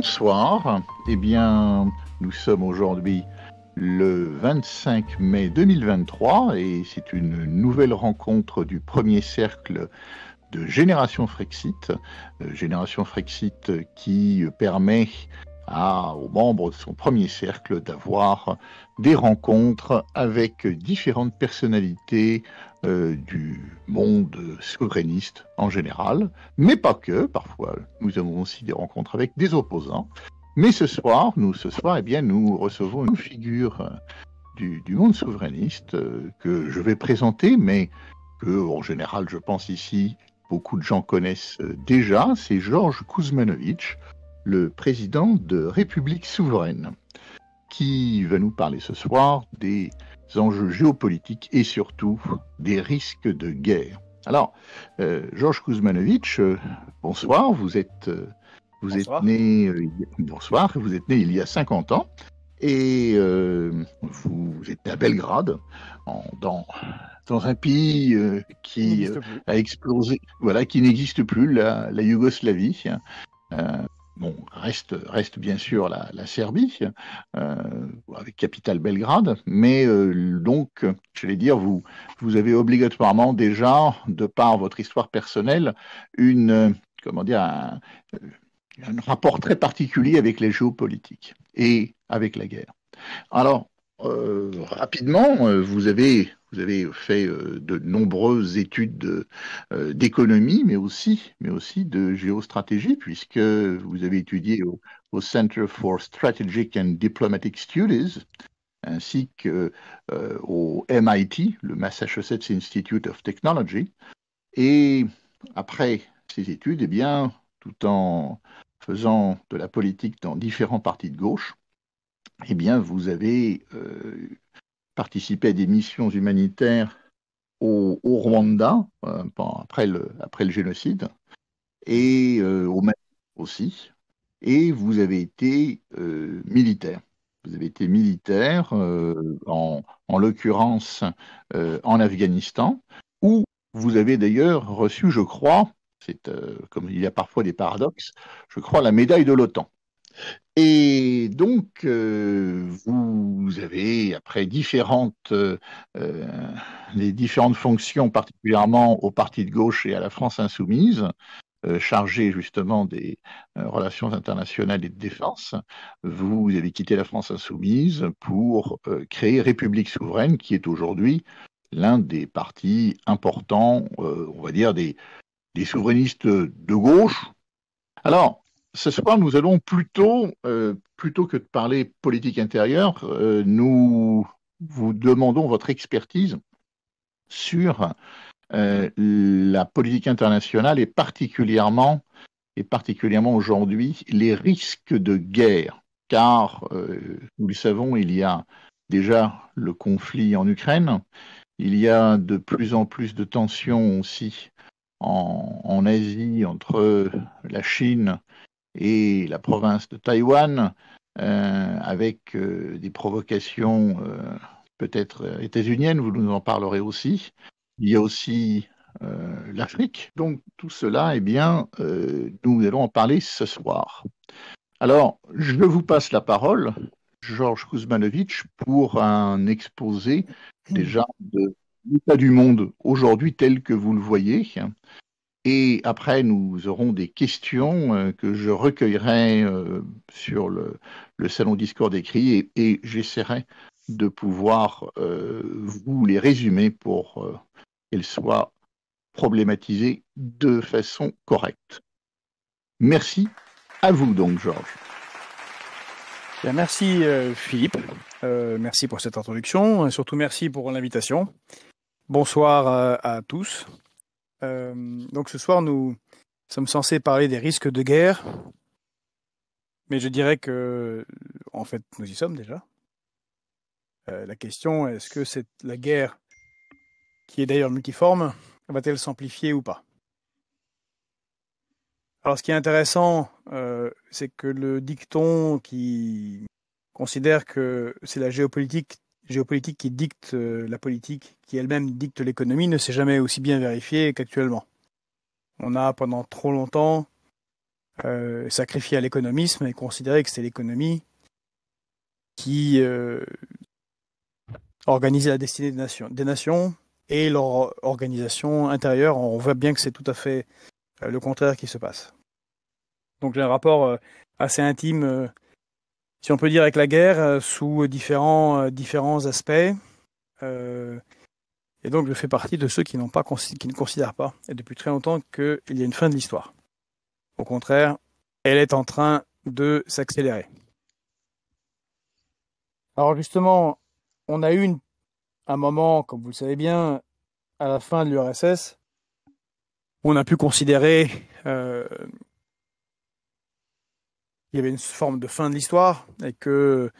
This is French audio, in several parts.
Bonsoir, eh bien, nous sommes aujourd'hui le 25 mai 2023 et c'est une nouvelle rencontre du premier cercle de Génération Frexit. Génération Frexit qui permet aux membres de son premier cercle d'avoir des rencontres avec différentes personnalités du monde souverainiste en général, mais pas que. Parfois, nous avons aussi des rencontres avec des opposants. Mais ce soir, eh bien, nous recevons une figure du monde souverainiste que je vais présenter, mais que, en général, je pense ici, beaucoup de gens connaissent déjà. C'est Georges Kuzmanović, le président de République souveraine, qui va nous parler ce soir des enjeux géopolitiques et surtout des risques de guerre. Alors, Georges Kuzmanović, bonsoir, vous êtes né, bonsoir, vous êtes né il y a 50 ans et vous êtes né à Belgrade, dans un pays qui a explosé, voilà, qui n'existe plus, la Yougoslavie. Bon, reste bien sûr la Serbie, avec capitale Belgrade, mais donc, j'allais dire, vous avez obligatoirement déjà, de par votre histoire personnelle, comment dire, un rapport très particulier avec les géopolitiques et avec la guerre. Alors, rapidement, vous avez fait de nombreuses études d'économie, mais aussi de géostratégie, puisque vous avez étudié au Center for Strategic and Diplomatic Studies, ainsi que au MIT, le Massachusetts Institute of Technology. Et après ces études, eh bien, tout en faisant de la politique dans différents partis de gauche, eh bien, vous avez participé à des missions humanitaires au Rwanda, après le génocide, et au Mali aussi. Et vous avez été militaire. Vous avez été militaire, en l'occurrence en Afghanistan, où vous avez d'ailleurs reçu, je crois, comme il y a parfois des paradoxes, je crois la médaille de l'OTAN. Et donc, vous avez, après les différentes fonctions, particulièrement au Parti de gauche et à la France insoumise, chargé justement des relations internationales et de défense, vous avez quitté la France insoumise pour créer République souveraine, qui est aujourd'hui l'un des partis importants, on va dire, des souverainistes de gauche. Alors, ce soir, nous allons plutôt que de parler politique intérieure, nous vous demandons votre expertise sur la politique internationale et particulièrement aujourd'hui les risques de guerre. Car, nous le savons, il y a déjà le conflit en Ukraine, il y a de plus en plus de tensions aussi en Asie entre la Chine et la province de Taïwan, avec des provocations peut-être états-uniennes, vous nous en parlerez aussi. Il y a aussi l'Afrique. Donc tout cela, eh bien, nous allons en parler ce soir. Alors, je vous passe la parole, Georges Kuzmanović, pour un exposé déjà de l'état du monde aujourd'hui tel que vous le voyez. Et après, nous aurons des questions que je recueillerai sur le salon Discord écrit et j'essaierai de pouvoir vous les résumer pour qu'elles soient problématisées de façon correcte. Merci à vous donc, Georges. Bien, merci Philippe, merci pour cette introduction et surtout merci pour l'invitation. Bonsoir à tous. Donc ce soir, nous sommes censés parler des risques de guerre, mais je dirais que, en fait, nous y sommes déjà. La question, est-ce que la guerre, qui est d'ailleurs multiforme, va-t-elle s'amplifier ou pas? Alors ce qui est intéressant, c'est que le dicton qui considère que c'est la géopolitique qui dicte la politique, qui elle-même dicte l'économie, ne s'est jamais aussi bien vérifié qu'actuellement. On a pendant trop longtemps sacrifié à l'économisme et considéré que c'était l'économie qui organisait la destinée des nations et leur organisation intérieure. On voit bien que c'est tout à fait le contraire qui se passe. Donc j'ai un rapport assez intime, si on peut dire, avec la guerre, sous différents aspects. Et donc je fais partie de ceux qui ne considèrent pas, et depuis très longtemps, qu'il y a une fin de l'histoire. Au contraire, elle est en train de s'accélérer. Alors justement, on a eu un moment, comme vous le savez bien, à la fin de l'URSS, où on a pu considérer qu'il y avait une forme de fin de l'histoire et que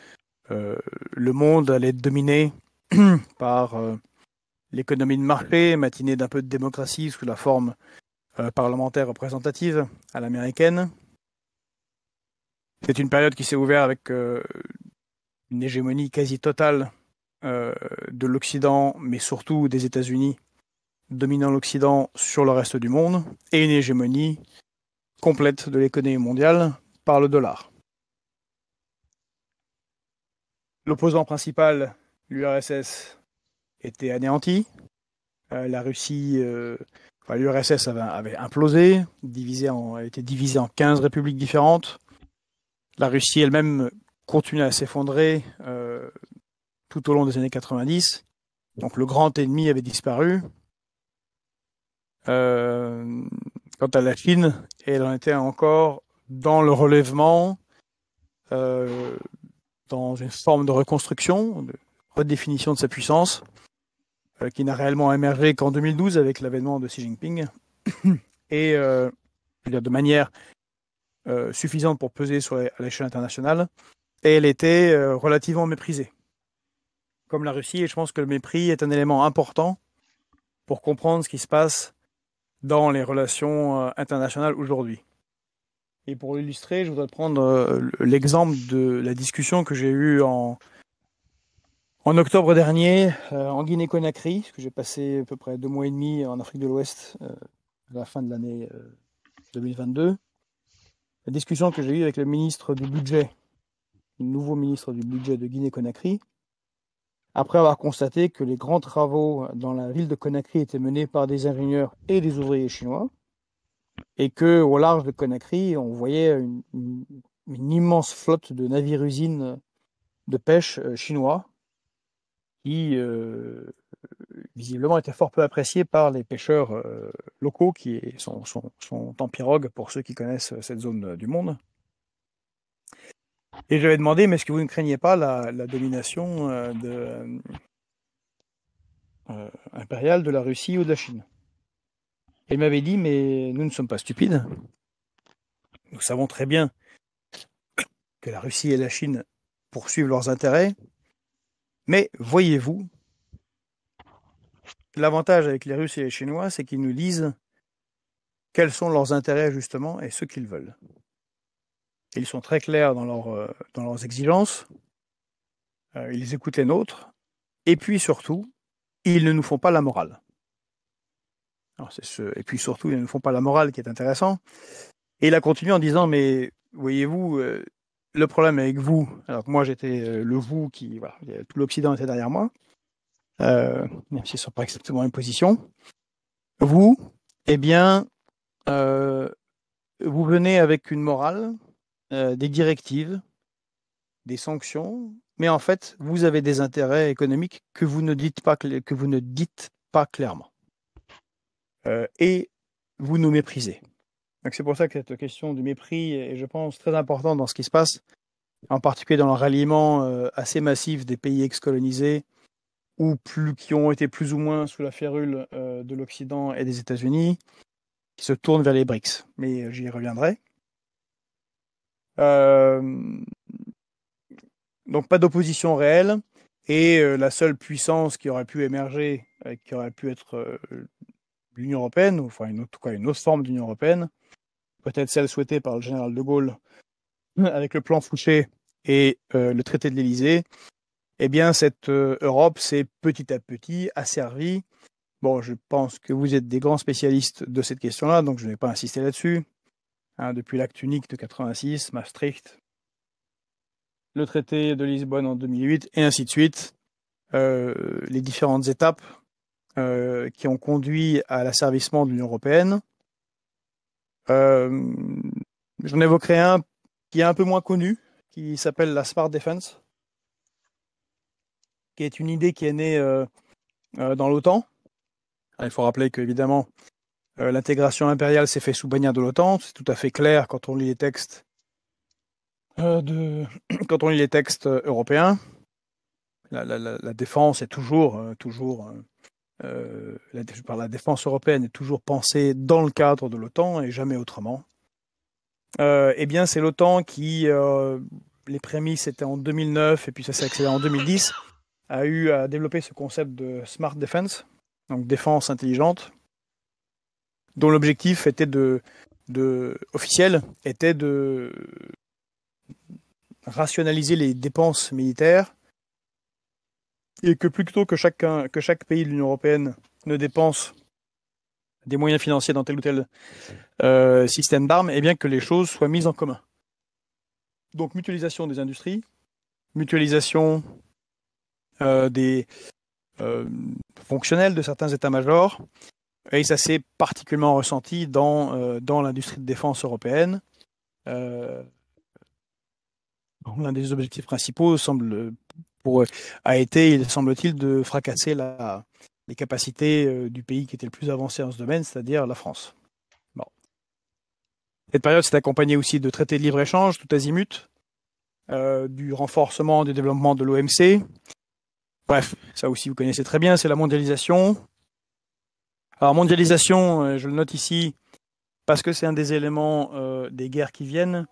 le monde allait être dominé par l'économie de marché, matinée d'un peu de démocratie sous la forme parlementaire représentative à l'américaine. C'est une période qui s'est ouverte avec une hégémonie quasi totale de l'Occident, mais surtout des États-Unis, dominant l'Occident sur le reste du monde, et une hégémonie complète de l'économie mondiale par le dollar. L'opposant principal, l'URSS, était anéanti. La Russie, l'URSS avait implosé, a été divisée en 15 républiques différentes. La Russie elle-même continue à s'effondrer tout au long des années 90. Donc le grand ennemi avait disparu. Quant à la Chine, elle en était encore dans le relèvement, dans une forme de reconstruction, de redéfinition de sa puissance, qui n'a réellement émergé qu'en 2012 avec l'avènement de Xi Jinping, et de manière suffisante pour peser à l'échelle internationale, et elle était relativement méprisée, comme la Russie, et je pense que le mépris est un élément important pour comprendre ce qui se passe dans les relations internationales aujourd'hui. Et pour l'illustrer, je voudrais prendre l'exemple de la discussion que j'ai eue en octobre dernier en Guinée-Conakry, parce que j'ai passé à peu près 2 mois et demi en Afrique de l'Ouest à la fin de l'année 2022. La discussion que j'ai eue avec le ministre du Budget, le nouveau ministre du Budget de Guinée-Conakry, après avoir constaté que les grands travaux dans la ville de Conakry étaient menés par des ingénieurs et des ouvriers chinois, et qu'au large de Conakry, on voyait une immense flotte de navires-usines de pêche chinois qui visiblement étaient fort peu appréciés par les pêcheurs locaux qui sont en pirogue pour ceux qui connaissent cette zone du monde. Et je lui ai demandé, mais est-ce que vous ne craignez pas la domination impériale de la Russie ou de la Chine? Et il m'avait dit, mais nous ne sommes pas stupides. Nous savons très bien que la Russie et la Chine poursuivent leurs intérêts, mais voyez-vous, l'avantage avec les Russes et les Chinois, c'est qu'ils nous disent quels sont leurs intérêts justement et ce qu'ils veulent. Ils sont très clairs dans leurs exigences, ils écoutent les nôtres, et puis surtout, ils ne nous font pas la morale. Alors et puis surtout, ils ne nous font pas la morale qui est intéressant. Et il a continué en disant, mais voyez-vous, le problème avec vous, alors que moi j'étais le vous qui, voilà, tout l'Occident était derrière moi, même si ce ne sont pas exactement une position, vous, eh bien, vous venez avec une morale, des directives, des sanctions, mais en fait, vous avez des intérêts économiques que vous ne dites pas clairement. Et vous nous méprisez. Donc c'est pour ça que cette question du mépris est, je pense, très importante dans ce qui se passe, en particulier dans le ralliement assez massif des pays ex-colonisés, qui ont été plus ou moins sous la férule de l'Occident et des États-Unis, qui se tournent vers les BRICS. Mais j'y reviendrai. Donc pas d'opposition réelle, et la seule puissance qui aurait pu émerger, qui aurait pu être l'Union européenne, ou enfin une autre forme d'Union européenne, peut-être celle souhaitée par le général de Gaulle avec le plan Fouché et le traité de l'Élysée, eh bien cette Europe s'est petit à petit asservie. Bon, je pense que vous êtes des grands spécialistes de cette question-là, donc je ne vais pas insister là-dessus, depuis l'acte unique de 86, Maastricht, le traité de Lisbonne en 2008, et ainsi de suite, les différentes étapes qui ont conduit à l'asservissement de l'Union européenne. J'en évoquerai un qui est un peu moins connu, qui s'appelle la Smart Defense, qui est une idée qui est née dans l'OTAN. Il faut rappeler qu'évidemment, l'intégration impériale s'est faite sous bannière de l'OTAN. C'est tout à fait clair quand on lit les textes européens. La défense est la défense européenne est toujours pensée dans le cadre de l'OTAN et jamais autrement. Eh bien, c'est l'OTAN qui, les prémices étaient en 2009 et puis ça s'est accéléré en 2010, a eu à développer ce concept de Smart Defense, donc défense intelligente, dont l'objectif officiel était de rationaliser les dépenses militaires et que plutôt que chaque pays de l'Union européenne ne dépense des moyens financiers dans tel ou tel système d'armes, et bien que les choses soient mises en commun. Donc mutualisation des industries, mutualisation des fonctionnels de certains états-majors, et ça s'est particulièrement ressenti dans l'industrie de défense européenne. L'un des objectifs principaux a été, il semble-t-il, de fracasser les capacités du pays qui était le plus avancé dans ce domaine, c'est-à-dire la France. Bon. Cette période s'est accompagnée aussi de traités de libre-échange, tout azimut, du renforcement du développement de l'OMC. Bref, ça aussi vous connaissez très bien, c'est la mondialisation. Alors mondialisation, je le note ici, parce que c'est un des éléments des guerres qui viennent,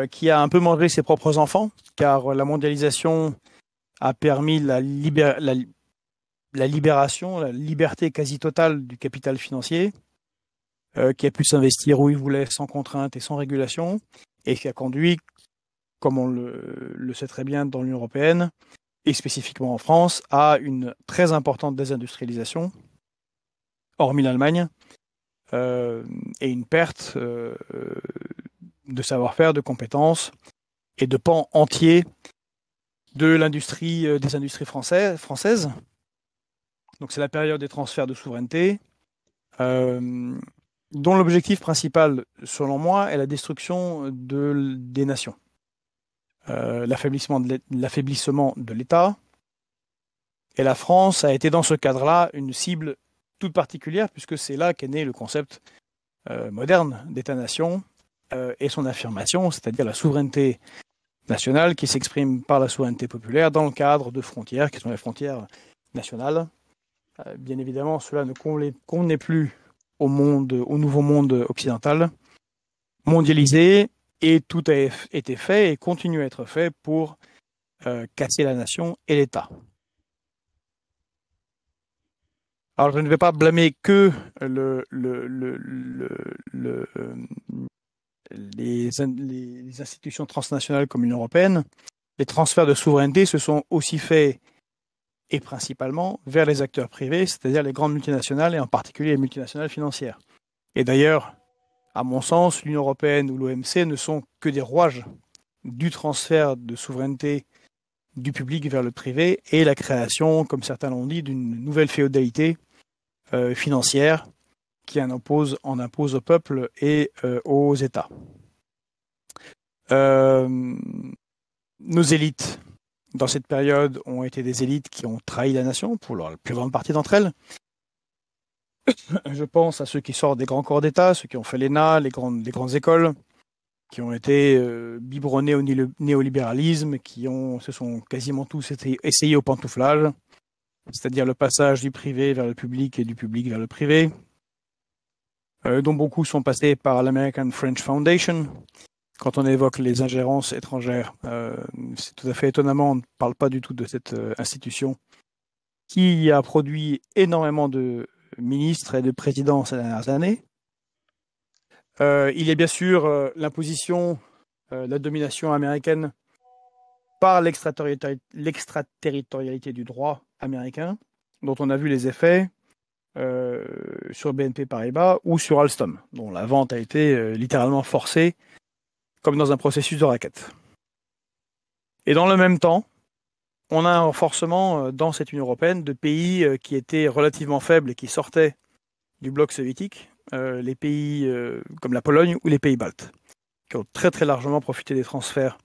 qui a un peu mangé ses propres enfants, car la mondialisation a permis la libération, la liberté quasi totale du capital financier, qui a pu s'investir où il voulait, sans contrainte et sans régulation, et qui a conduit, comme on le sait très bien dans l'Union européenne, et spécifiquement en France, à une très importante désindustrialisation, hormis l'Allemagne, et une perte de savoir-faire, de compétences, et de pans entiers de l'industrie, des industries françaises. Donc c'est la période des transferts de souveraineté, dont l'objectif principal, selon moi, est la destruction des nations. L'affaiblissement de l'État. Et la France a été dans ce cadre-là une cible toute particulière, puisque c'est là qu'est né le concept moderne d'État-nation et son affirmation, c'est-à-dire la souveraineté nationale qui s'exprime par la souveraineté populaire dans le cadre de frontières qui sont les frontières nationales. Bien évidemment, cela ne convenait plus au nouveau monde occidental, mondialisé, et tout a été fait et continue à être fait pour casser la nation et l'État. Alors, je ne vais pas blâmer que les institutions transnationales comme l'Union européenne. Les transferts de souveraineté se sont aussi faits, et principalement, vers les acteurs privés, c'est-à-dire les grandes multinationales, et en particulier les multinationales financières. Et d'ailleurs, à mon sens, l'Union européenne ou l'OMC ne sont que des rouages du transfert de souveraineté du public vers le privé et la création, comme certains l'ont dit, d'une nouvelle féodalité financière qui en impose au peuple et aux États. Nos élites, dans cette période, ont été des élites qui ont trahi la nation, pour la plus grande partie d'entre elles. Je pense à ceux qui sortent des grands corps d'État, ceux qui ont fait l'ENA, les grandes écoles, qui ont été biberonnés au néolibéralisme, se sont quasiment tous essayés au pantouflage, c'est-à-dire le passage du privé vers le public et du public vers le privé, dont beaucoup sont passés par l'American French Foundation. Quand on évoque les ingérences étrangères, c'est tout à fait étonnamment, on ne parle pas du tout de cette institution qui a produit énormément de ministres et de présidents ces dernières années. Il y a bien sûr l'imposition, la domination américaine par l'extraterritorialité du droit américain, dont on a vu les effets sur BNP Paribas ou sur Alstom, dont la vente a été littéralement forcée, comme dans un processus de raquette. Et dans le même temps, on a un renforcement dans cette Union européenne de pays qui étaient relativement faibles et qui sortaient du bloc soviétique, les pays comme la Pologne ou les pays baltes, qui ont très très largement profité des transferts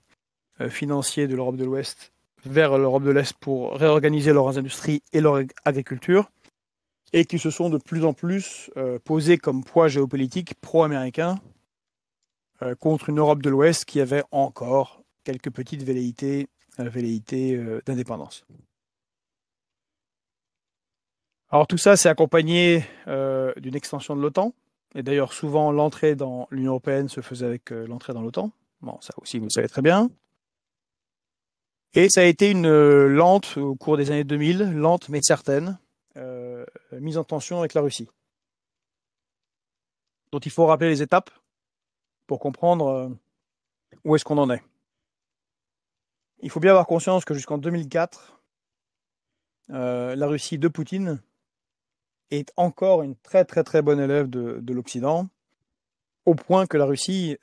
financiers de l'Europe de l'Ouest vers l'Europe de l'Est pour réorganiser leurs industries et leur agriculture, et qui se sont de plus en plus posés comme poids géopolitique pro-américain contre une Europe de l'Ouest qui avait encore quelques petites velléités d'indépendance. Alors tout ça, c'est accompagné d'une extension de l'OTAN. Et d'ailleurs, souvent, l'entrée dans l'Union européenne se faisait avec l'entrée dans l'OTAN. Bon, ça aussi, vous le savez très bien. Et ça a été une lente, au cours des années 2000, lente mais certaine, mise en tension avec la Russie. Donc il faut rappeler les étapes pour comprendre où est-ce qu'on en est. Il faut bien avoir conscience que jusqu'en 2004, la Russie de Poutine est encore une très très très bonne élève de l'Occident, au point que la Russie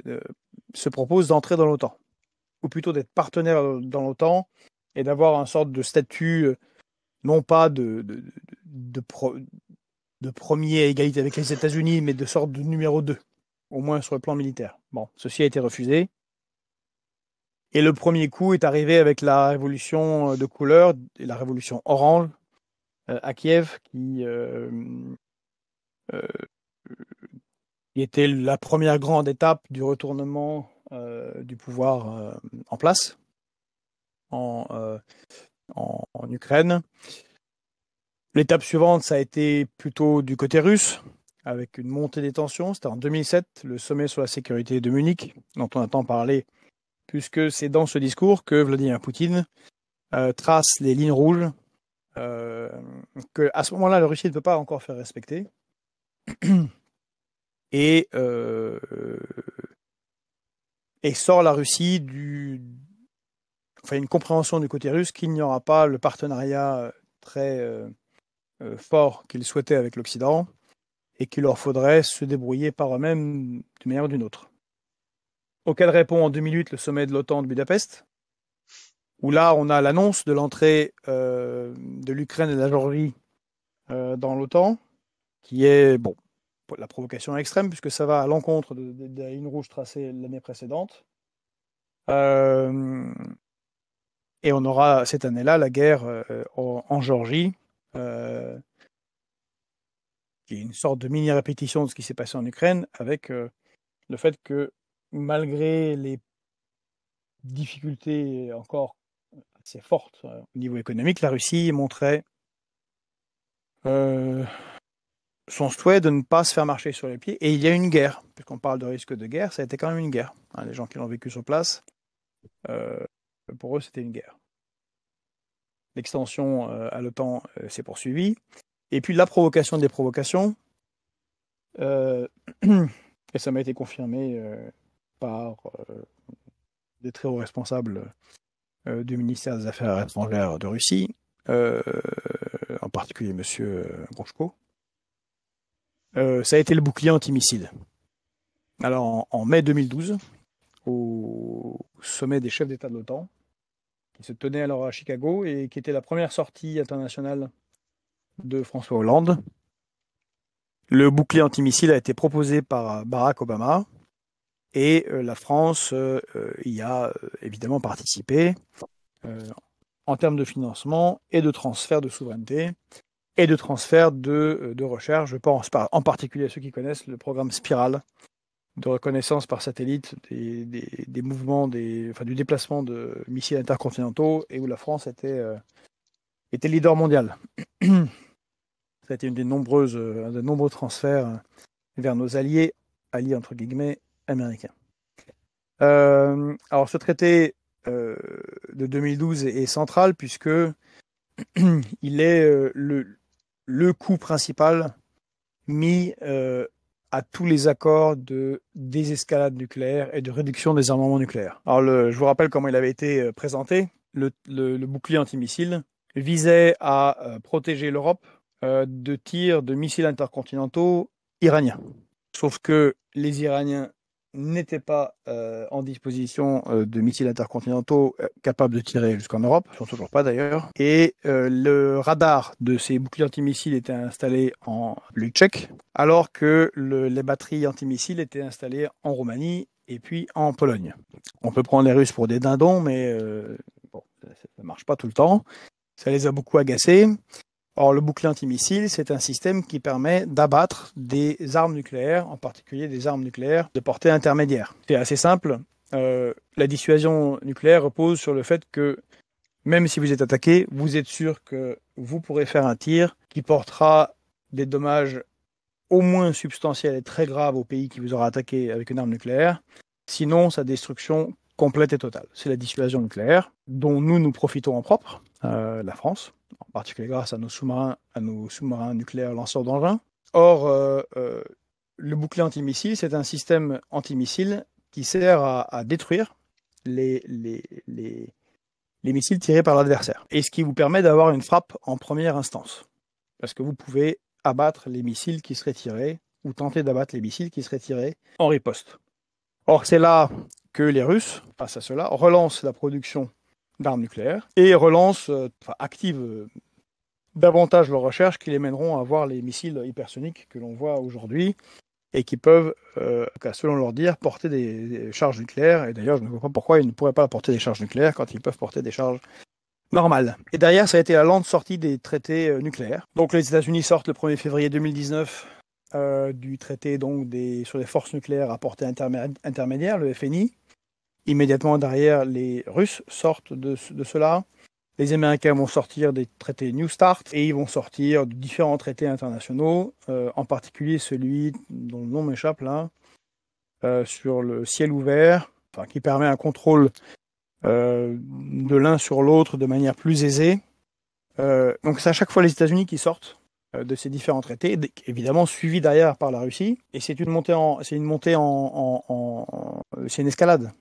se propose d'entrer dans l'OTAN, ou plutôt d'être partenaire dans l'OTAN et d'avoir un sorte de statut, non pas de premier à égalité avec les États-Unis, mais de sorte de numéro 2, au moins sur le plan militaire. Bon, ceci a été refusé. Et le premier coup est arrivé avec la révolution de couleur, la révolution orange à Kiev, qui était la première grande étape du retournement du pouvoir en place en Ukraine. L'étape suivante, ça a été plutôt du côté russe, avec une montée des tensions. C'était en 2007, le sommet sur la sécurité de Munich, dont on a tant parlé, puisque c'est dans ce discours que Vladimir Poutine trace les lignes rouges que, à ce moment-là, la Russie ne peut pas encore faire respecter. Et sort la Russie une compréhension du côté russe qu'il n'y aura pas le partenariat très fort qu'ils souhaitaient avec l'Occident et qu'il leur faudrait se débrouiller par eux-mêmes d'une manière ou d'une autre. Auquel répond en 2008 le sommet de l'OTAN de Budapest, où là on a l'annonce de l'entrée de l'Ukraine et de la Géorgie dans l'OTAN, qui est la provocation extrême, puisque ça va à l'encontre de la ligne rouge tracée l'année précédente. Et on aura cette année-là la guerre en Géorgie, qui est une sorte de mini-répétition de ce qui s'est passé en Ukraine, avec le fait que malgré les difficultés encore assez fortes au niveau économique, la Russie montrait son souhait de ne pas se faire marcher sur les pieds. Et il y a une guerre, puisqu'on parle de risque de guerre, ça a été quand même une guerre. Les gens qui l'ont vécu sur place, pour eux, c'était une guerre. L'extension à l'OTAN s'est poursuivie. Et puis la provocation des provocations, et ça m'a été confirmé par des très hauts responsables du ministère des Affaires étrangères de Russie, en particulier M. Grushko. Ça a été le bouclier antimissile. Alors en mai 2012, au sommet des chefs d'État de l'OTAN, qui se tenait alors à Chicago et qui était la première sortie internationale de François Hollande, le bouclier antimissile a été proposé par Barack Obama et la France y a évidemment participé en termes de financement et de transfert de souveraineté et de transfert de recherche. Je pense en particulier à ceux qui connaissent le programme Spiral de reconnaissance par satellite des mouvements, du déplacement de missiles intercontinentaux, et où la France était leader mondial. Ça a été un des nombreux transferts vers nos alliés entre guillemets, américains. Alors ce traité de 2012 est central, puisque il est le coup principal mis à tous les accords de désescalade nucléaire et de réduction des armements nucléaires. Alors je vous rappelle comment il avait été présenté. Le bouclier antimissile visait à protéger l'Europe de tir de missiles intercontinentaux iraniens. Sauf que les Iraniens n'étaient pas en disposition de missiles intercontinentaux capables de tirer jusqu'en Europe, ils ne sont toujours pas d'ailleurs, et le radar de ces boucliers antimissiles était installé en République tchèque, alors que les batteries antimissiles étaient installées en Roumanie et puis en Pologne. On peut prendre les Russes pour des dindons, mais bon, ça ne marche pas tout le temps. Ça les a beaucoup agacés. Or, le bouclier antimissile, c'est un système qui permet d'abattre des armes nucléaires, en particulier des armes nucléaires de portée intermédiaire. C'est assez simple. La dissuasion nucléaire repose sur le fait que même si vous êtes attaqué, vous êtes sûr que vous pourrez faire un tir qui portera des dommages au moins substantiels et très graves au pays qui vous aura attaqué avec une arme nucléaire. Sinon, sa destruction complète et totale. C'est la dissuasion nucléaire dont nous profitons en propre, la France, en particulier grâce à nos sous-marins nucléaires lanceurs d'engins. Or, le bouclier antimissile, c'est un système antimissile qui sert à détruire les missiles tirés par l'adversaire. Et ce qui vous permet d'avoir une frappe en première instance. Parce que vous pouvez abattre les missiles qui seraient tirés, ou tenter d'abattre les missiles qui seraient tirés en riposte. Or, c'est là que les Russes, face à cela, relancent la production d'armes nucléaires et activent davantage leurs recherches qui les mèneront à avoir les missiles hypersoniques que l'on voit aujourd'hui et qui peuvent, selon leur dire, porter des charges nucléaires. Et d'ailleurs, je ne vois pas pourquoi ils ne pourraient pas porter des charges nucléaires quand ils peuvent porter des charges normales. Et derrière, ça a été la lente sortie des traités nucléaires. Donc les États-Unis sortent le 1er février 2019 du traité donc, sur les forces nucléaires à portée intermédiaire, le FNI. Immédiatement derrière, les Russes sortent de cela. Les Américains vont sortir des traités New Start et ils vont sortir de différents traités internationaux, en particulier celui dont le nom m'échappe là, sur le ciel ouvert, qui permet un contrôle de l'un sur l'autre de manière plus aisée. Donc c'est à chaque fois les États-Unis qui sortent de ces différents traités, évidemment suivis derrière par la Russie, et c'est une escalade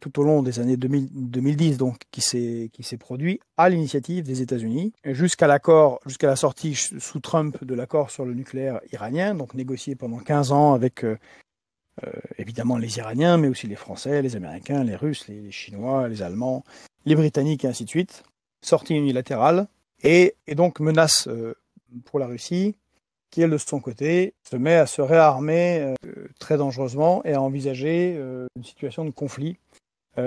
tout au long des années 2010 donc qui s'est produit à l'initiative des États-Unis jusqu'à la sortie sous Trump de l'accord sur le nucléaire iranien, donc négocié pendant 15 ans avec évidemment les Iraniens, mais aussi les Français, les Américains, les Russes, les Chinois, les Allemands, les Britanniques et ainsi de suite. Sortie unilatérale et donc menace pour la Russie, qui, elle, de son côté, se met à se réarmer très dangereusement et à envisager une situation de conflit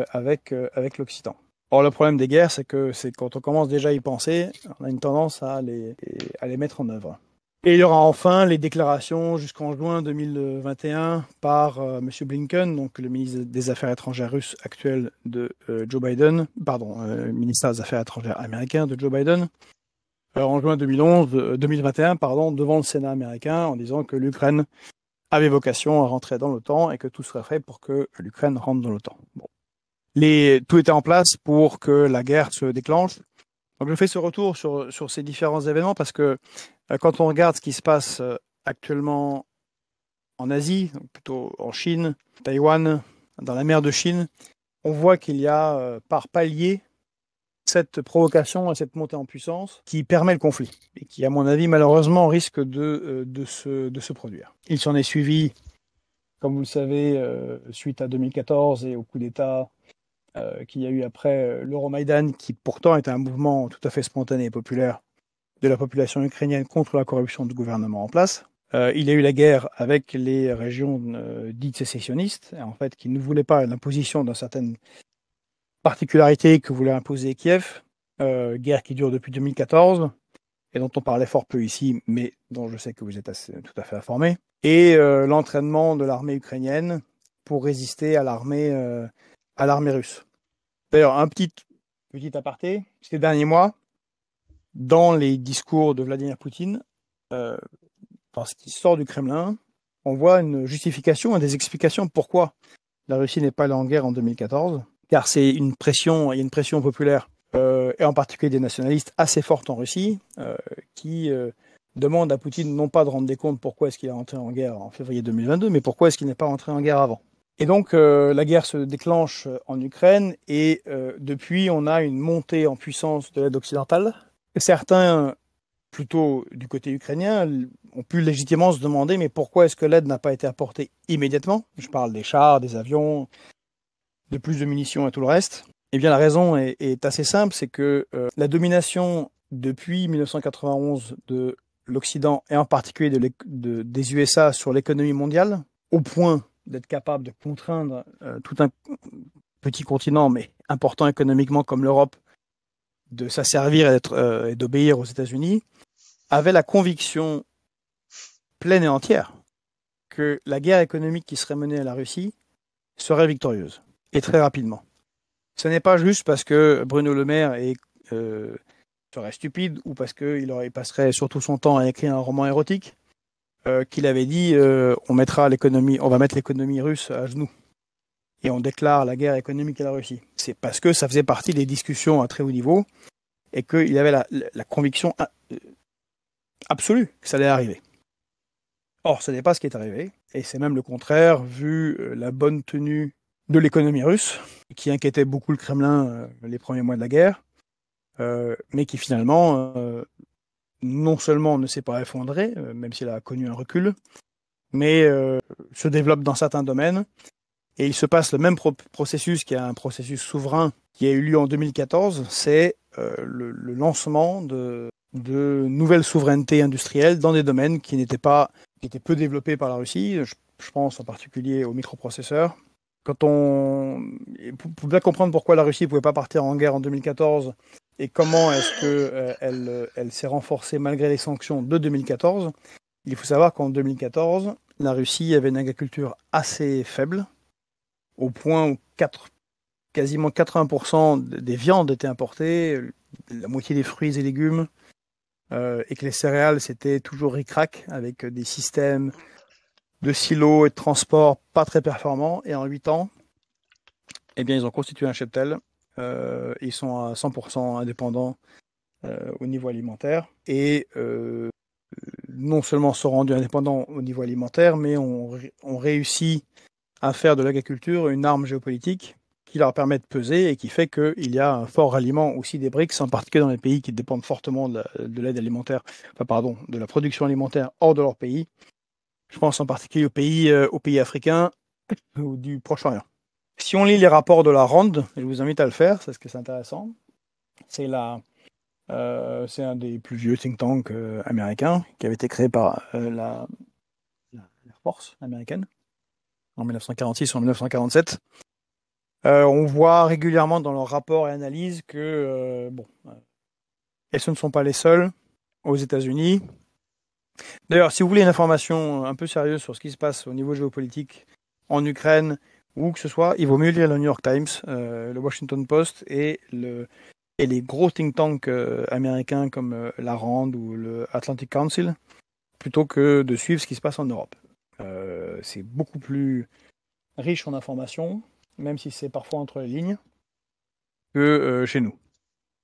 avec l'Occident. Or, le problème des guerres, c'est que quand on commence déjà à y penser, on a une tendance à les mettre en œuvre. Et il y aura enfin les déclarations jusqu'en juin 2021 par M. Blinken, donc le ministre des Affaires étrangères russe actuel de Joe Biden, ministre des Affaires étrangères américain de Joe Biden, en juin 2021, devant le Sénat américain, en disant que l'Ukraine avait vocation à rentrer dans l'OTAN et que tout serait fait pour que l'Ukraine rentre dans l'OTAN. Bon. Tout était en place pour que la guerre se déclenche. Donc je fais ce retour sur ces différents événements parce que quand on regarde ce qui se passe actuellement en Asie, donc plutôt en Chine, Taïwan, dans la mer de Chine, on voit qu'il y a par palier cette provocation et cette montée en puissance qui permet le conflit et qui, à mon avis, malheureusement, risque de se produire. Il s'en est suivi, comme vous le savez, suite à 2014 et au coup d'État qu'il y a eu après l'Euromaïdan, qui pourtant était un mouvement tout à fait spontané et populaire de la population ukrainienne contre la corruption du gouvernement en place. Il y a eu la guerre avec les régions dites sécessionnistes, en fait, qui ne voulaient pas l'imposition d'une certaine particularité que voulait imposer Kiev, guerre qui dure depuis 2014 et dont on parlait fort peu ici, mais dont je sais que vous êtes tout à fait informés, et l'entraînement de l'armée ukrainienne pour résister à l'armée russe. D'ailleurs, un petit aparté, ces derniers mois, dans les discours de Vladimir Poutine, parce qu'il sort du Kremlin, on voit une justification et des explications pourquoi la Russie n'est pas allée en guerre en 2014. Car il y a une pression populaire, et en particulier des nationalistes assez forte en Russie, qui demandent à Poutine non pas de rendre des comptes pourquoi est-ce qu'il est rentré en guerre en février 2022, mais pourquoi est-ce qu'il n'est pas rentré en guerre avant. Et donc la guerre se déclenche en Ukraine, et depuis on a une montée en puissance de l'aide occidentale. Certains plutôt du côté ukrainien, ont pu légitimement se demander mais pourquoi est-ce que l'aide n'a pas été apportée immédiatement? Je parle des chars, des avions, de plus de munitions et tout le reste. Eh bien, la raison est assez simple, c'est que la domination depuis 1991 de l'Occident et en particulier des USA sur l'économie mondiale, au point d'être capable de contraindre tout un petit continent, mais important économiquement comme l'Europe, de s'asservir et d'obéir aux États-Unis, avait la conviction pleine et entière que la guerre économique qui serait menée à la Russie serait victorieuse, et très rapidement. Ce n'est pas juste parce que Bruno Le Maire serait stupide ou parce qu'il passerait surtout son temps à écrire un roman érotique qu'il avait dit on va mettre l'économie russe à genoux et on déclare la guerre économique à la Russie. C'est parce que ça faisait partie des discussions à très haut niveau et qu'il avait la conviction absolue que ça allait arriver. Or, ce n'est pas ce qui est arrivé, et c'est même le contraire, vu la bonne tenue de l'économie russe, qui inquiétait beaucoup le Kremlin les premiers mois de la guerre, mais qui finalement, non seulement ne s'est pas effondrée, même si elle a connu un recul, mais se développe dans certains domaines. Et il se passe le même processus qui est un processus souverain qui a eu lieu en 2014, c'est le lancement de nouvelles souverainetés industrielles dans des domaines qui étaient peu développés par la Russie. Je pense en particulier aux microprocesseurs. Pour bien comprendre pourquoi la Russie ne pouvait pas partir en guerre en 2014 et comment est-ce qu'elle s'est renforcée malgré les sanctions de 2014, il faut savoir qu'en 2014, la Russie avait une agriculture assez faible, au point où quasiment 80% des viandes étaient importées, la moitié des fruits et légumes, et que les céréales, c'était toujours ric-rac, avec des systèmes de silos et de transport pas très performants. Et en 8 ans, eh bien, ils ont constitué un cheptel. Ils sont à 100% indépendants au niveau alimentaire. Et non seulement sont rendus indépendants au niveau alimentaire, mais ont réussi à faire de l'agriculture une arme géopolitique qui leur permet de peser et qui fait qu'il y a un fort ralliement aussi des BRICS, en particulier dans les pays qui dépendent fortement de l'aide alimentaire, de la production alimentaire hors de leur pays. Je pense en particulier aux pays africains ou du Proche-Orient. Si on lit les rapports de la RAND, je vous invite à le faire, c'est ce que c'est intéressant. C'est un des plus vieux think tanks américains qui avait été créé par l'Air Force américaine en 1946 ou en 1947. On voit régulièrement dans leurs rapports et analyses que, et ce ne sont pas les seuls aux États-Unis. D'ailleurs, si vous voulez une information un peu sérieuse sur ce qui se passe au niveau géopolitique en Ukraine, ou que ce soit, il vaut mieux lire le New York Times, le Washington Post et les gros think tanks américains comme la RAND ou le Atlantic Council, plutôt que de suivre ce qui se passe en Europe. C'est beaucoup plus riche en informations, même si c'est parfois entre les lignes, que chez nous.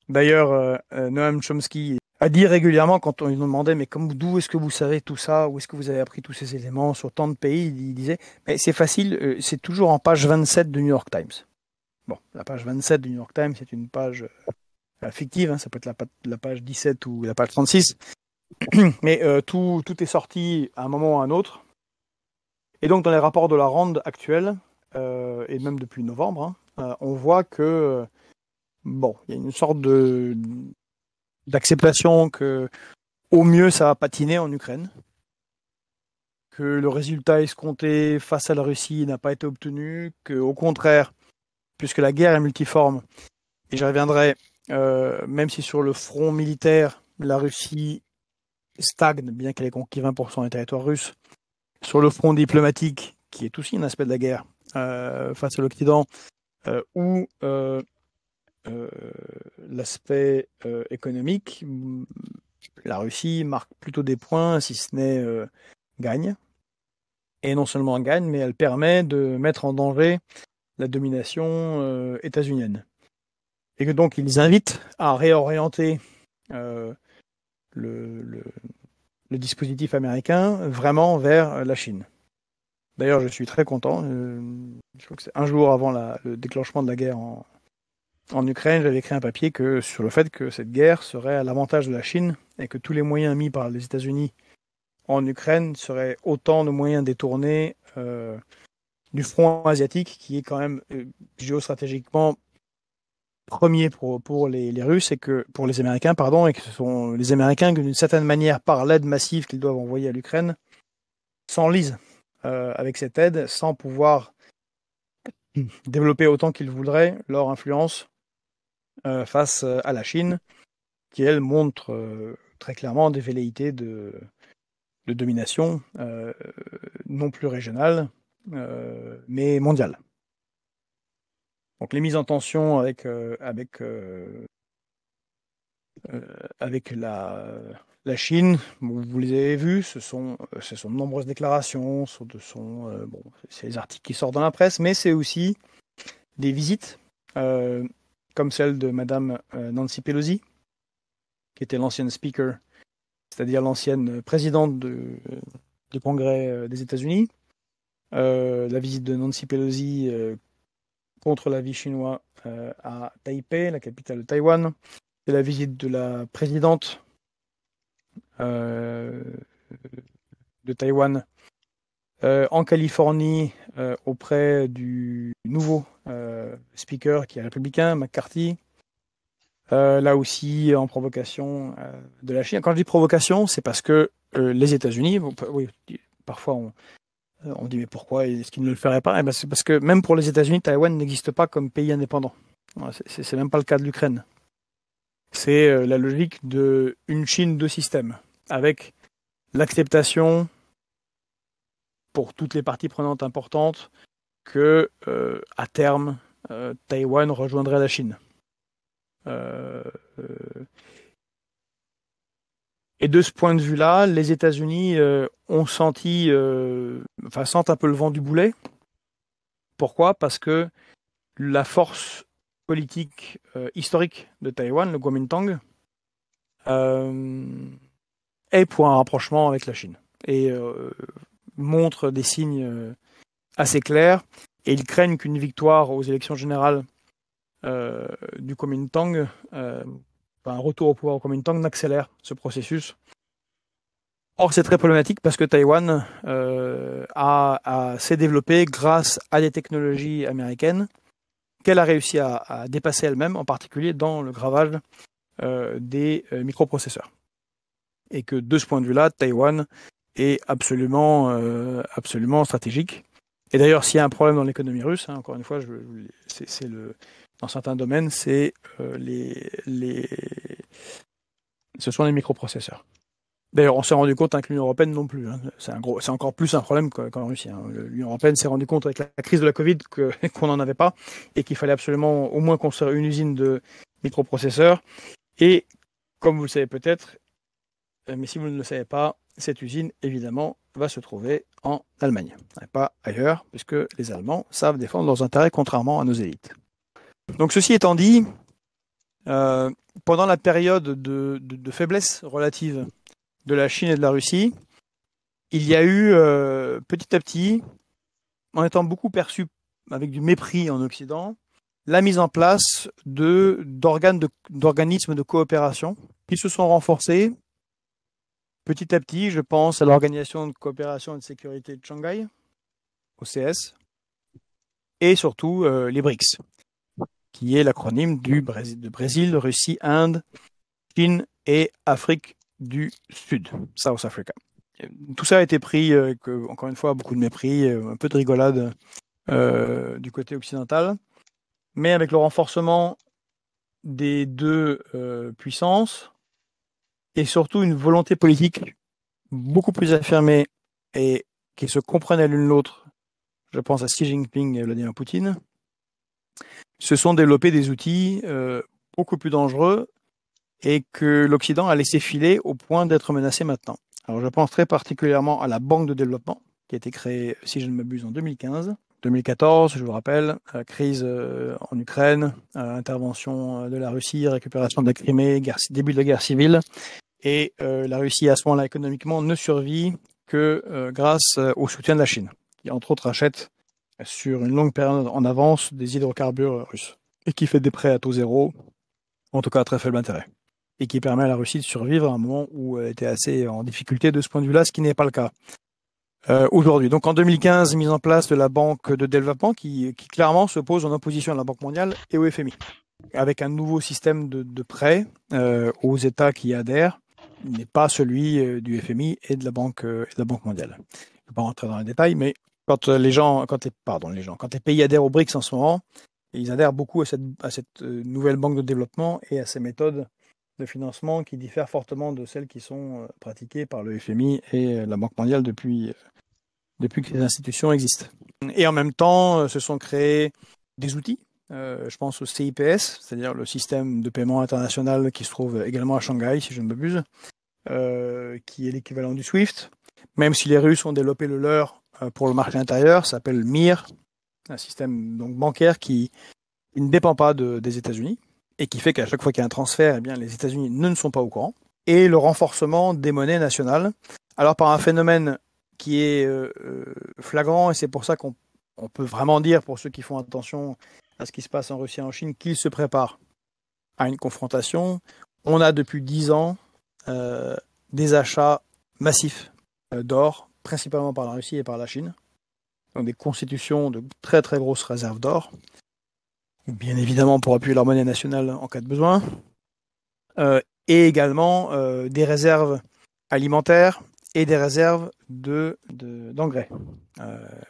D'ailleurs, Noam Chomsky a dit régulièrement, quand on lui demandait mais d'où est-ce que vous savez tout ça, où est-ce que vous avez appris tous ces éléments sur tant de pays, il disait mais c'est facile, c'est toujours en page 27 du New York Times. Bon, la page 27 du New York Times, c'est une page fictive, hein, ça peut être la page 17 ou la page 36, mais tout est sorti à un moment ou à un autre. Et donc dans les rapports de la RAND actuels, et même depuis novembre, on voit que il y a une sorte d'acceptation que au mieux ça va patiner en Ukraine, que le résultat escompté face à la Russie n'a pas été obtenu, qu'au contraire, puisque la guerre est multiforme, et j'y reviendrai, même si sur le front militaire, la Russie stagne, bien qu'elle ait conquis 20% des territoires russes, sur le front diplomatique, qui est aussi un aspect de la guerre, face à l'Occident, ou l'aspect économique, la Russie marque plutôt des points, si ce n'est gagne. Et non seulement gagne, mais elle permet de mettre en danger la domination états-unienne. Et que donc ils invitent à réorienter le dispositif américain vraiment vers la Chine. D'ailleurs, je suis très content. Je crois que c'est un jour avant le déclenchement de la guerre en Ukraine, j'avais écrit un papier sur le fait que cette guerre serait à l'avantage de la Chine et que tous les moyens mis par les États-Unis en Ukraine seraient autant de moyens détournés du front asiatique, qui est quand même géostratégiquement premier pour les Russes et que pour les Américains, pardon, et que ce sont les Américains qui, d'une certaine manière, par l'aide massive qu'ils doivent envoyer à l'Ukraine, s'enlisent avec cette aide sans pouvoir développer autant qu'ils voudraient leur influence face à la Chine, qui elle montre très clairement des velléités de domination, non plus régionale, mais mondiale. Donc les mises en tension avec la Chine, vous les avez vues, ce sont de nombreuses déclarations, c'est les articles qui sortent dans la presse, mais c'est aussi des visites, comme celle de Madame Nancy Pelosi, qui était l'ancienne speaker, c'est-à-dire l'ancienne présidente du Congrès des États-Unis. La visite de Nancy Pelosi contre l'avis chinois à Taipei, la capitale de Taïwan. C'est la visite de la présidente de Taïwan en Californie auprès du nouveau speaker qui est républicain, McCarthy. Là aussi en provocation de la Chine. Quand je dis provocation, c'est parce que les États-Unis, oui, parfois on dit mais pourquoi est-ce qu'ils ne le feraient pas? C'est parce que même pour les États-Unis, Taïwan n'existe pas comme pays indépendant. C'est même pas le cas de l'Ukraine. C'est la logique de une Chine, deux systèmes, avec l'acceptation pour toutes les parties prenantes importantes que à terme Taïwan rejoindrait la Chine. Et de ce point de vue-là, les États-Unis sentent un peu le vent du boulet. Pourquoi? Parce que la force politique historique de Taïwan, le Kuomintang, est pour un rapprochement avec la Chine et montre des signes assez clairs. Et ils craignent qu'une victoire aux élections générales du Kuomintang, un retour au pouvoir au Kuomintang n'accélère ce processus. Or, c'est très problématique parce que Taïwan s'est développé grâce à des technologies américaines qu'elle a réussi à dépasser elle-même, en particulier dans le gravage des microprocesseurs. Et que de ce point de vue-là, Taïwan est absolument stratégique. Et d'ailleurs, s'il y a un problème dans l'économie russe, encore une fois, dans certains domaines, ce sont les microprocesseurs. D'ailleurs, on s'est rendu compte que l'Union européenne non plus. C'est encore plus un problème qu'en Russie. L'Union européenne s'est rendu compte avec la crise de la Covid qu'on n'en avait pas et qu'il fallait absolument au moins construire une usine de microprocesseurs. Et comme vous le savez peut-être, mais si vous ne le savez pas, cette usine, évidemment, va se trouver en Allemagne, et pas ailleurs, puisque les Allemands savent défendre leurs intérêts contrairement à nos élites. Donc ceci étant dit, pendant la période de faiblesse relative de la Chine et de la Russie, il y a eu petit à petit, en étant beaucoup perçu avec du mépris en Occident, la mise en place d'organismes de coopération qui se sont renforcés petit à petit. Je pense à l'Organisation de coopération et de sécurité de Shanghai, OCS, et surtout les BRICS, qui est l'acronyme de Brésil, Russie, Inde, Chine et Afrique du Sud, South Africa. Tout ça a été pris, encore une fois, beaucoup de mépris, un peu de rigolade du côté occidental, mais avec le renforcement des deux puissances et surtout une volonté politique beaucoup plus affirmée et qui se comprenaient l'une l'autre, je pense à Xi Jinping et Vladimir Poutine, se sont développés des outils beaucoup plus dangereux et que l'Occident a laissé filer au point d'être menacé maintenant. Alors je pense très particulièrement à la Banque de développement qui a été créée, si je ne m'abuse, en 2015. 2014, je vous rappelle, crise en Ukraine, intervention de la Russie, récupération de la Crimée, début de la guerre civile. Et la Russie, à ce moment-là, économiquement, ne survit que grâce au soutien de la Chine, qui, entre autres, achète sur une longue période en avance des hydrocarbures russes et qui fait des prêts à taux zéro, en tout cas à très faible intérêt. et qui permet à la Russie de survivre à un moment où elle était assez en difficulté de ce point de vue-là, ce qui n'est pas le cas aujourd'hui. Donc en 2015, mise en place de la Banque de développement qui clairement se pose en opposition à la Banque mondiale et au FMI, avec un nouveau système de prêts aux États qui y adhèrent, n'est pas celui du FMI et de la Banque mondiale. Je ne vais pas rentrer dans les détails, mais quand les pays adhèrent aux BRICS en ce moment, ils adhèrent beaucoup à cette nouvelle banque de développement et à ces méthodes de financement qui diffèrent fortement de celles qui sont pratiquées par le FMI et la Banque mondiale depuis que ces institutions existent. Et en même temps, se sont créés des outils. Je pense au CIPS, c'est-à-dire le système de paiement international qui se trouve également à Shanghai, si je ne m'abuse, qui est l'équivalent du SWIFT. Même si les Russes ont développé le leur pour le marché intérieur, ça s'appelle MIR, un système donc bancaire qui ne dépend pas des États-Unis et qui fait qu'à chaque fois qu'il y a un transfert, eh bien, les États-Unis ne sont pas au courant. Et le renforcement des monnaies nationales, alors par un phénomène qui est flagrant, et c'est pour ça qu'on peut vraiment dire, pour ceux qui font attention à ce qui se passe en Russie et en Chine, qu'ils se préparent à une confrontation. On a depuis 10 ans des achats massifs d'or, principalement par la Russie et par la Chine, donc des constitutions de très très grosses réserves d'or, bien évidemment pour appuyer leur monnaie nationale en cas de besoin, et également des réserves alimentaires et des réserves d'engrais.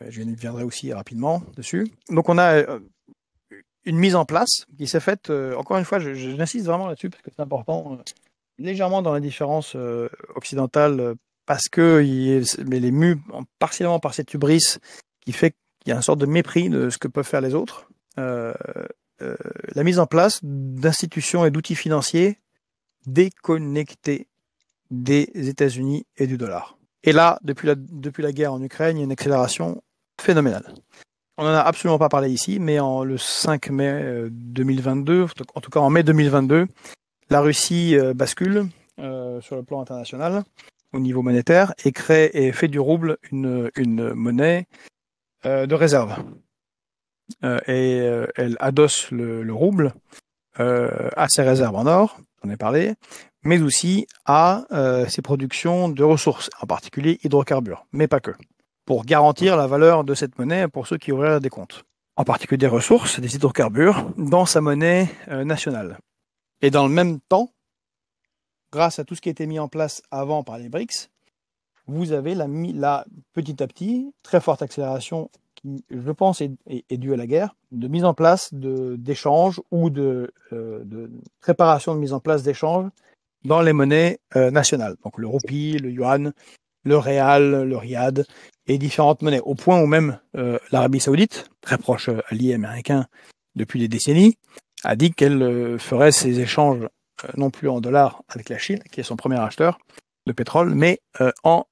Je viendrai aussi rapidement dessus. Donc on a une mise en place qui s'est faite, encore une fois, j'insiste vraiment là-dessus parce que c'est important, légèrement dans la différence occidentale, parce que elle est mue partiellement par cette hubris qui fait qu'il y a une sorte de mépris de ce que peuvent faire les autres. La mise en place d'institutions et d'outils financiers déconnectés des États-Unis et du dollar. Et là, depuis la guerre en Ukraine, il y a une accélération phénoménale. On n'en a absolument pas parlé ici, mais le 5 mai 2022, en tout cas en mai 2022, la Russie bascule sur le plan international au niveau monétaire et fait du rouble une monnaie de réserve. Elle adosse le rouble à ses réserves en or, j'en ai parlé, mais aussi à ses productions de ressources, en particulier hydrocarbures, mais pas que, pour garantir la valeur de cette monnaie pour ceux qui auraient des comptes. En particulier des ressources, des hydrocarbures, dans sa monnaie nationale. Et dans le même temps, grâce à tout ce qui a été mis en place avant par les BRICS, vous avez la petit à petit, très forte accélération qui, je pense, est due à la guerre, de mise en place d'échanges ou de préparation de mise en place d'échanges dans les monnaies nationales. Donc le roupie, le yuan, le réal, le riad et différentes monnaies. Au point où même l'Arabie Saoudite, très proche allié américain depuis des décennies, a dit qu'elle ferait ces échanges non plus en dollars avec la Chine, qui est son premier acheteur de pétrole, mais en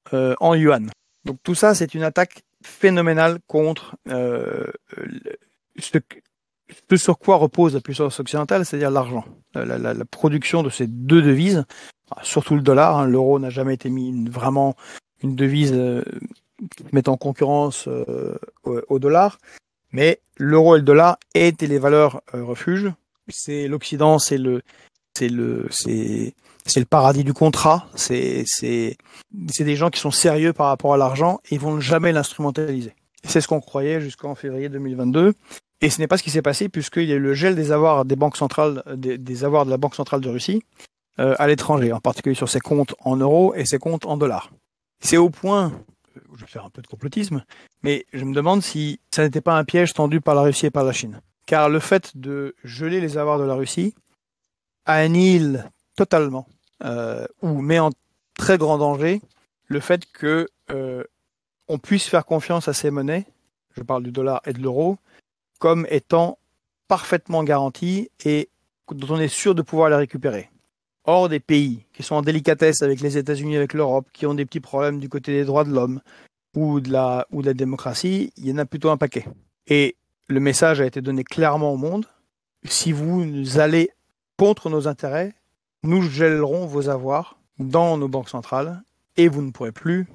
yuan. Donc tout ça, c'est une attaque phénoménale contre ce sur quoi repose la puissance occidentale, c'est-à-dire l'argent. La production de ces deux devises, surtout le dollar, hein, l'euro n'a jamais été mis vraiment une devise qui met en concurrence au dollar, mais l'euro et le dollar étaient les valeurs refuges. C'est l'Occident, c'est le paradis du contrat. C'est des gens qui sont sérieux par rapport à l'argent et ils vont jamais l'instrumentaliser. C'est ce qu'on croyait jusqu'en février 2022. Et ce n'est pas ce qui s'est passé puisqu'il y a eu le gel des avoirs des banques centrales, des avoirs de la Banque centrale de Russie à l'étranger, en particulier sur ses comptes en euros et ses comptes en dollars. C'est au point, je vais faire un peu de complotisme, mais je me demande si ça n'était pas un piège tendu par la Russie et par la Chine. Car le fait de geler les avoirs de la Russie annihile totalement, ou met en très grand danger le fait que on puisse faire confiance à ces monnaies, je parle du dollar et de l'euro, comme étant parfaitement garanties et dont on est sûr de pouvoir les récupérer. Or, des pays qui sont en délicatesse avec les États-Unis, avec l'Europe, qui ont des petits problèmes du côté des droits de l'homme ou de la démocratie, il y en a plutôt un paquet. Et le message a été donné clairement au monde. Si vous allez contre nos intérêts, nous gèlerons vos avoirs dans nos banques centrales et vous ne pourrez plus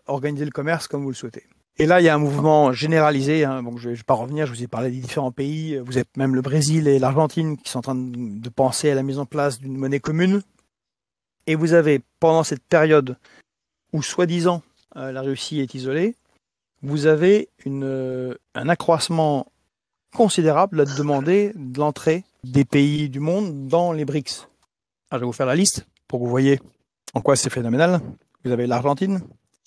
organiser le commerce comme vous le souhaitez. Et là, il y a un mouvement généralisé. Hein. Bon, je ne vais pas revenir, je vous ai parlé des différents pays. Vous avez même le Brésil et l'Argentine qui sont en train de penser à la mise en place d'une monnaie commune. Et vous avez, pendant cette période où, soi-disant, la Russie est isolée, vous avez un accroissement considérable à demander de l'entrée des pays du monde dans les BRICS. Alors, je vais vous faire la liste pour que vous voyez en quoi c'est phénoménal. Vous avez l'Argentine,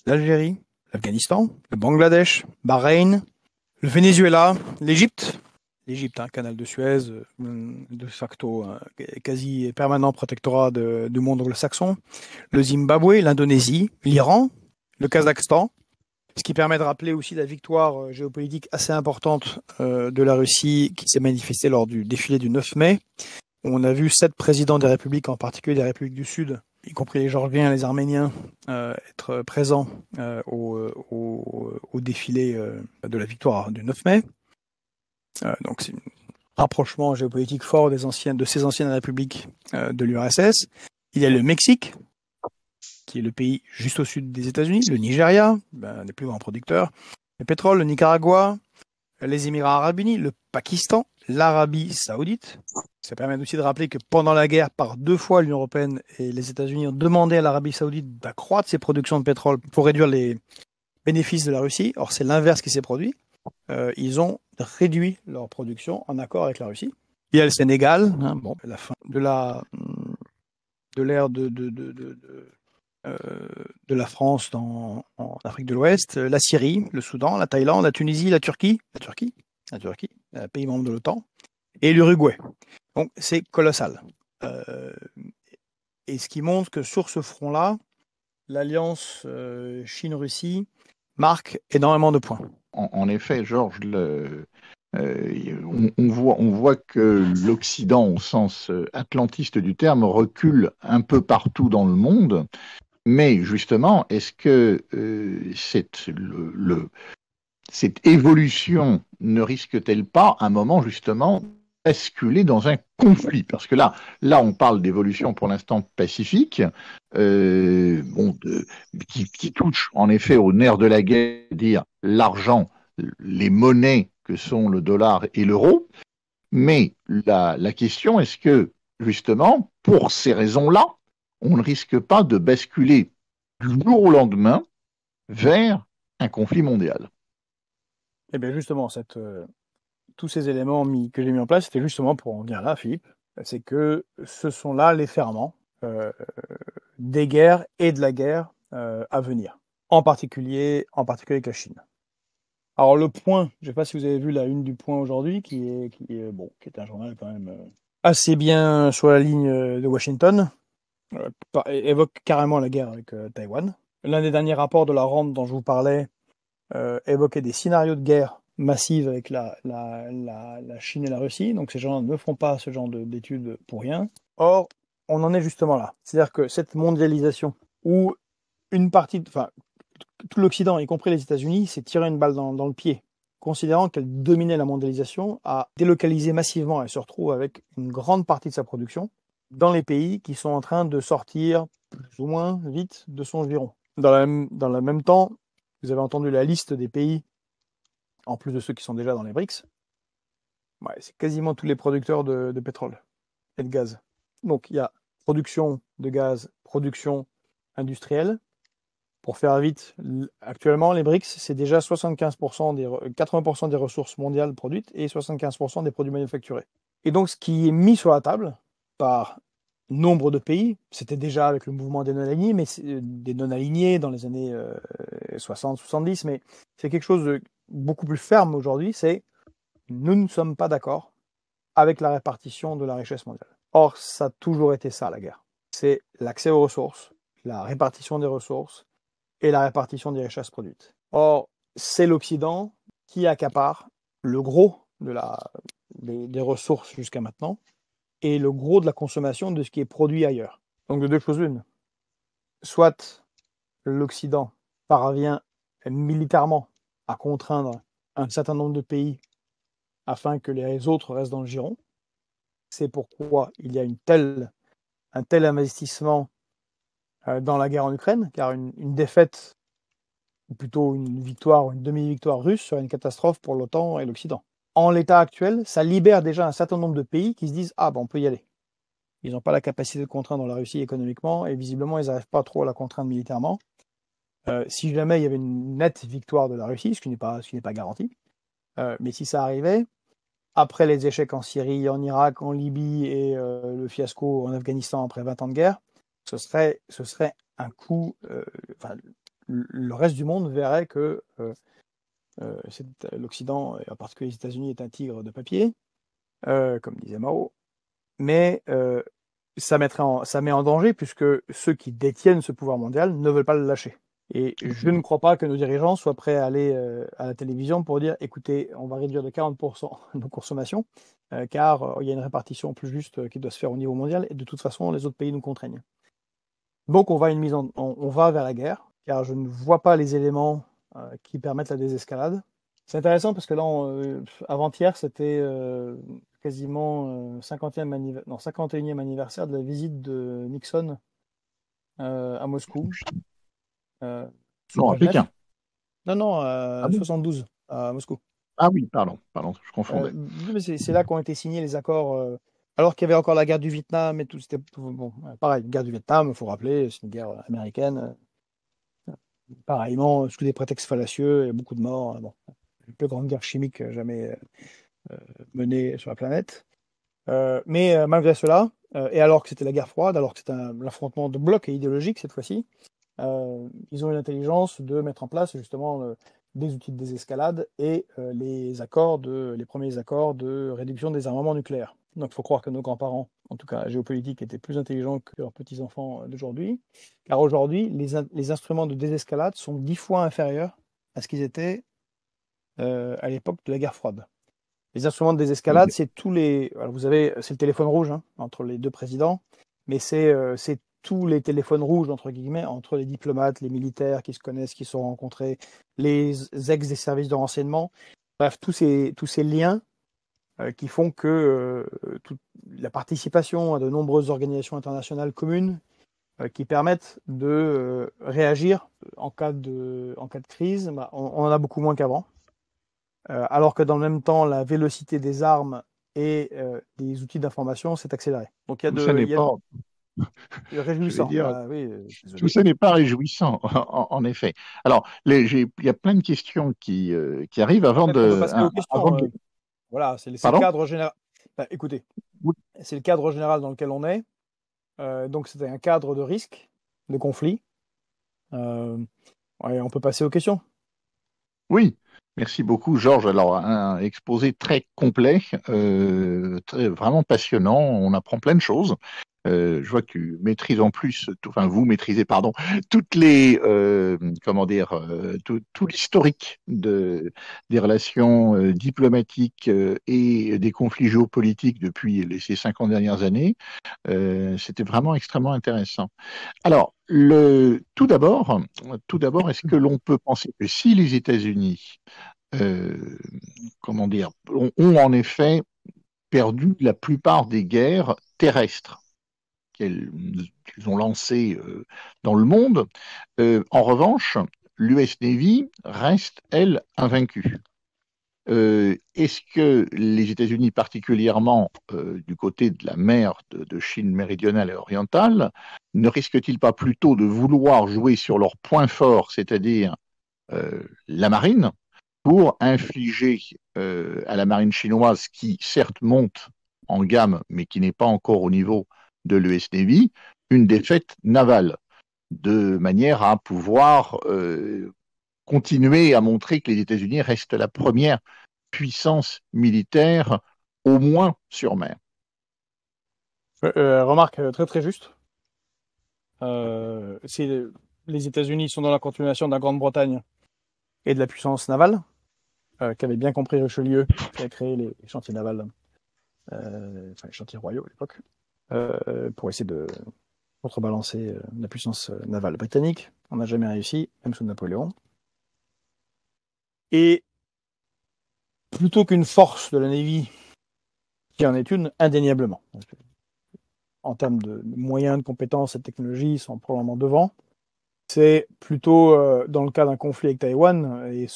l'Algérie, l'Afghanistan, le Bangladesh, Bahreïn, le Venezuela, l'Égypte, canal de Suez, de facto quasi permanent protectorat du monde anglo-saxon, le Zimbabwe, l'Indonésie, l'Iran, le Kazakhstan, ce qui permet de rappeler aussi la victoire géopolitique assez importante de la Russie qui s'est manifestée lors du défilé du 9 mai. On a vu 7 présidents des républiques, en particulier des républiques du Sud, y compris les Géorgiens et les Arméniens, être présents au défilé de la victoire du 9 mai. Donc c'est un rapprochement géopolitique fort de ces anciennes républiques de l'URSS. Il y a le Mexique, qui est le pays juste au sud des États-Unis, le Nigeria, un des plus grands producteurs de pétrole, le Nicaragua, les Émirats arabes unis, le Pakistan, l'Arabie saoudite. Ça permet aussi de rappeler que pendant la guerre, par 2 fois, l'Union européenne et les États-Unis ont demandé à l'Arabie saoudite d'accroître ses productions de pétrole pour réduire les bénéfices de la Russie. Or, c'est l'inverse qui s'est produit. Ils ont réduit leur production en accord avec la Russie. Il y a le Sénégal, la fin de l'ère de la France en Afrique de l'Ouest, la Syrie, le Soudan, la Thaïlande, la Tunisie, la Turquie, pays membre de l'OTAN, et l'Uruguay. Donc c'est colossal. Et ce qui montre que sur ce front-là, l'alliance Chine-Russie marque énormément de points. En effet, Georges, on voit que l'Occident, au sens atlantiste du terme, recule un peu partout dans le monde. Mais justement, est-ce que cette évolution ne risque-t-elle pas, à un moment, justement, basculer dans un conflit? Parce que là, on parle d'évolution pour l'instant pacifique, qui touche en effet au nerf de la guerre, c'est-à-dire l'argent, les monnaies que sont le dollar et l'euro. Mais la question, est-ce que, justement, pour ces raisons-là, on ne risque pas de basculer du jour au lendemain vers un conflit mondial? Eh bien justement, tous ces éléments que j'ai mis en place, c'était justement pour en venir là, Philippe. C'est que ce sont là les ferments des guerres et de la guerre à venir, en particulier avec la Chine. Alors le Point, je ne sais pas si vous avez vu la une du Point aujourd'hui, qui est un journal quand même assez bien sur la ligne de Washington, évoque carrément la guerre avec Taïwan. L'un des derniers rapports de la Ronde dont je vous parlais évoquait des scénarios de guerre massive avec la Chine et la Russie. Donc ces gens ne font pas ce genre d'études pour rien. Or, on en est justement là. C'est-à-dire que cette mondialisation où tout l'Occident, y compris les États-Unis, s'est tiré une balle dans le pied, considérant qu'elle dominait la mondialisation, a délocalisé massivement et se retrouve avec une grande partie de sa production dans les pays qui sont en train de sortir plus ou moins vite de son giron. Dans le même temps, vous avez entendu la liste des pays, en plus de ceux qui sont déjà dans les BRICS. Ouais, c'est quasiment tous les producteurs de pétrole et de gaz. Donc il y a production de gaz, production industrielle. Pour faire vite, actuellement, les BRICS, c'est déjà 80% des ressources mondiales produites et 75% des produits manufacturés. Et donc, ce qui est mis sur la table par nombre de pays, c'était déjà avec le mouvement des non-alignés dans les années 60-70, mais c'est quelque chose de beaucoup plus ferme aujourd'hui, c'est nous ne sommes pas d'accord avec la répartition de la richesse mondiale. Or, ça a toujours été ça, la guerre. C'est l'accès aux ressources, la répartition des ressources, et la répartition des richesses produites. Or, c'est l'Occident qui accapare le gros des ressources jusqu'à maintenant et le gros de la consommation de ce qui est produit ailleurs. Donc de deux choses l'une. Soit l'Occident parvient militairement à contraindre un certain nombre de pays afin que les autres restent dans le giron. C'est pourquoi il y a un tel investissement dans la guerre en Ukraine, car une défaite ou plutôt une victoire ou une demi-victoire russe serait une catastrophe pour l'OTAN et l'Occident. En l'état actuel, ça libère déjà un certain nombre de pays qui se disent « Ah, ben on peut y aller ». Ils n'ont pas la capacité de contraindre la Russie économiquement et visiblement, ils n'arrivent pas trop à la contraindre militairement. Si jamais il y avait une nette victoire de la Russie, ce qui n'est pas garanti, mais si ça arrivait, après les échecs en Syrie, en Irak, en Libye et le fiasco en Afghanistan après 20 ans de guerre, ce serait un coup. Le reste du monde verrait que l'Occident, et en particulier les États-Unis, est un tigre de papier, comme disait Mao. Mais ça met en danger puisque ceux qui détiennent ce pouvoir mondial ne veulent pas le lâcher. Et je ne crois pas que nos dirigeants soient prêts à aller à la télévision pour dire écoutez, on va réduire de 40% nos consommations, car il y a une répartition plus juste qui doit se faire au niveau mondial, et de toute façon, les autres pays nous contraignent. Donc on va vers la guerre, car je ne vois pas les éléments qui permettent la désescalade. C'est intéressant parce que là, avant-hier, c'était quasiment 51e anniversaire de la visite de Nixon à Moscou. Sous Non, à Brejnev. Pékin. Non, Ah bon? 72 à Moscou. Ah oui, pardon, je confondais. C'est là qu'ont été signés les accords, alors qu'il y avait encore la guerre du Vietnam et tout. C'était bon, pareil, guerre du Vietnam, il faut rappeler, c'est une guerre américaine. Pareillement, sous des prétextes fallacieux et beaucoup de morts. Bon, la plus grande guerre chimique jamais menée sur la planète. Mais malgré cela, et alors que c'était la guerre froide, alors que c'était l'affrontement de blocs et idéologique cette fois-ci, ils ont eu l'intelligence de mettre en place justement des outils de désescalade et les premiers accords de réduction des armements nucléaires. Donc il faut croire que nos grands-parents, en tout cas géopolitiques, étaient plus intelligents que leurs petits-enfants d'aujourd'hui, car aujourd'hui, les instruments de désescalade sont 10 fois inférieurs à ce qu'ils étaient à l'époque de la guerre froide. Les instruments de désescalade, c'est alors vous avez, c'est le téléphone rouge entre les deux présidents, mais c'est tous les téléphones rouges entre guillemets entre les diplomates, les militaires qui se connaissent, qui se sont rencontrés, les ex des services de renseignement, bref tous ces liens qui font que la participation à de nombreuses organisations internationales communes qui permettent de réagir en cas de crise, on en a beaucoup moins qu'avant. Alors que dans le même temps, la vélocité des armes et des outils d'information s'est accélérée. Donc il Tout ça n'est y a pas, je vais réjouissant. dire, Oui, tout désolé. ça n'est pas réjouissant, en effet. Alors, il y a plein de questions qui arrivent Peut-être qu'on peut passer aux avant questions. de. Voilà, c'est le Pardon? cadre général. Ben, écoutez, Oui. c'est le cadre général dans lequel on est. Donc c'est un cadre de risque, de conflit. Ouais, on peut passer aux questions. Oui, merci beaucoup, Georges. Alors, un exposé très complet, vraiment passionnant. On apprend plein de choses. Je vois que tu maîtrises en plus, enfin vous maîtrisez, pardon, toutes les, comment dire, tout l'historique des relations diplomatiques et des conflits géopolitiques depuis ces 50 dernières années. C'était vraiment extrêmement intéressant. Alors, tout d'abord, est-ce que l'on peut penser que si les États-Unis, euh, comment dire, ont en effet perdu la plupart des guerres terrestres qu'ils ont lancées dans le monde, en revanche, l'US Navy reste, elle, invaincue. Est-ce que les États-Unis, particulièrement du côté de la mer de Chine méridionale et orientale, ne risquent-ils pas plutôt de vouloir jouer sur leur point fort, c'est-à-dire la marine, pour infliger à la marine chinoise, qui certes monte en gamme, mais qui n'est pas encore au niveau de l'US Navy, une défaite navale, de manière à pouvoir continuer à montrer que les États-Unis restent la première puissance militaire, au moins sur mer. Remarque très très juste. Les États-Unis sont dans la continuation de la Grande-Bretagne et de la puissance navale, qu'avait bien compris Richelieu, qui a créé les chantiers navals, enfin les chantiers royaux à l'époque, pour essayer de contrebalancer la puissance navale britannique. On n'a jamais réussi, même sous Napoléon. Et plutôt qu'une force de la Navy, qui en est une, indéniablement. En termes de moyens, de compétences et de technologies, ils sont probablement devant. c'est plutôt dans le cas d'un conflit avec Taïwan, et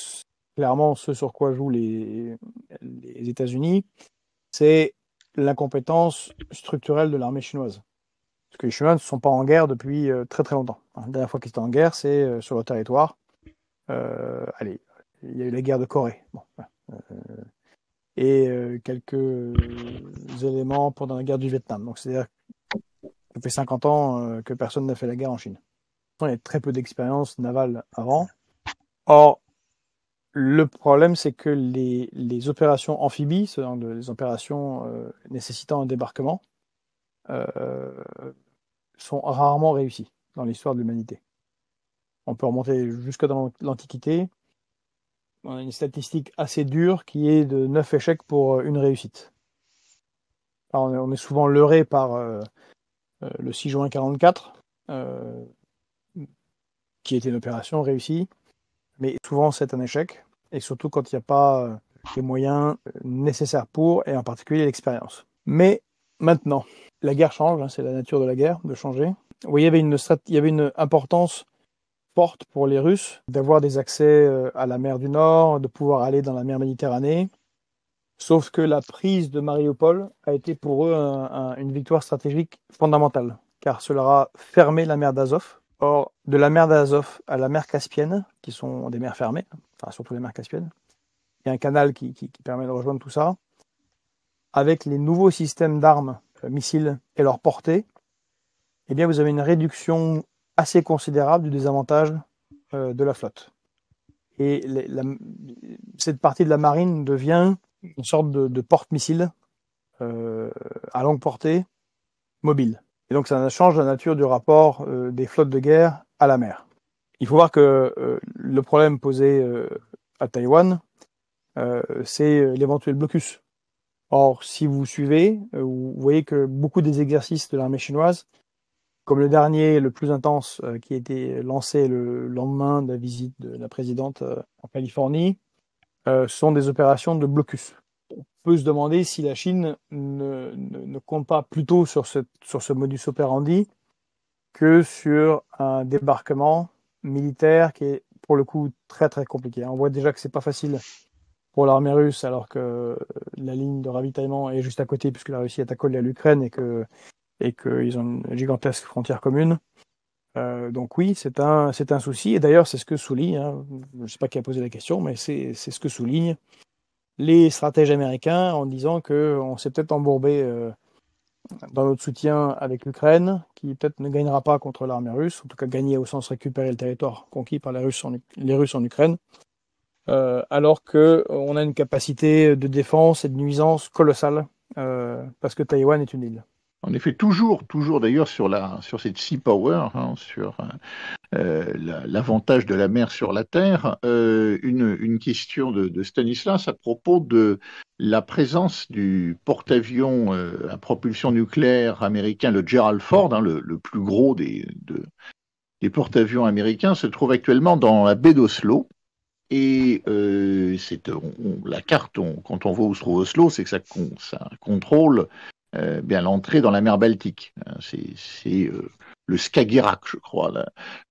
clairement ce sur quoi jouent les États-Unis, c'est l'incompétence structurelle de l'armée chinoise. Parce que les Chinois ne sont pas en guerre depuis très très longtemps. La dernière fois qu'ils étaient en guerre, c'est sur leur territoire. Allez, il y a eu la guerre de Corée. Bon, et quelques éléments pendant la guerre du Vietnam. Donc c'est-à-dire que ça fait 50 ans que personne n'a fait la guerre en Chine. Il y a très peu d'expérience navale avant. Or, le problème, c'est que les opérations amphibies, c'est-à-dire les opérations nécessitant un débarquement, sont rarement réussies dans l'histoire de l'humanité. On peut remonter jusque dans l'Antiquité. On a une statistique assez dure qui est de 9 échecs pour une réussite. Alors, on est souvent leurré par le 6 juin 1944, qui était une opération réussie, mais souvent c'est un échec, et surtout quand il n'y a pas les moyens nécessaires pour, et en particulier l'expérience. Mais maintenant, la guerre change, hein, c'est la nature de la guerre, de changer. Oui, il y avait une importance forte pour les Russes d'avoir des accès à la mer du Nord, de pouvoir aller dans la mer Méditerranée. Sauf que la prise de Mariupol a été pour eux une victoire stratégique fondamentale, car cela a fermé la mer d'Azov. Or, de la mer d'Azov à la mer Caspienne, qui sont des mers fermées, enfin surtout les mers Caspiennes, il y a un canal qui permet de rejoindre tout ça. Avec les nouveaux systèmes d'armes, missiles et leur portée, eh bien, vous avez une réduction assez considérable du désavantage de la flotte. Et cette partie de la marine devient une sorte de porte-missile à longue portée, mobile. Et donc ça change la nature du rapport des flottes de guerre à la mer. Il faut voir que le problème posé à Taïwan, c'est l'éventuel blocus. Or, si vous suivez, vous voyez que beaucoup des exercices de l'armée chinoise, comme le dernier, le plus intense, qui a été lancé le lendemain de la visite de la présidente en Californie, sont des opérations de blocus. On peut se demander si la Chine ne compte pas plutôt sur ce modus operandi que sur un débarquement militaire qui est pour le coup très très compliqué. On voit déjà que c'est pas facile pour l'armée russe alors que la ligne de ravitaillement est juste à côté puisque la Russie est accolée à l'Ukraine et qu'ils ont une gigantesque frontière commune. Donc oui, c'est un souci. Et d'ailleurs, c'est ce que souligne, hein, je ne sais pas qui a posé la question, mais c'est ce que soulignent les stratèges américains en disant qu'on s'est peut-être embourbé dans notre soutien avec l'Ukraine, qui peut-être ne gagnera pas contre l'armée russe, en tout cas gagner au sens récupérer le territoire conquis par les Russes en Ukraine, alors qu'on a une capacité de défense et de nuisance colossale, parce que Taïwan est une île. En effet, toujours d'ailleurs sur cette sea power, hein, sur l'avantage de la mer sur la terre, une question de Stanislas à propos de la présence du porte-avions à propulsion nucléaire américain, le Gerald Ford, hein, le plus gros des porte-avions américains, se trouve actuellement dans la baie d'Oslo. Et la carte, quand on voit où se trouve Oslo, c'est que ça contrôle bien l'entrée dans la mer Baltique. C'est le Skagerrak, je crois,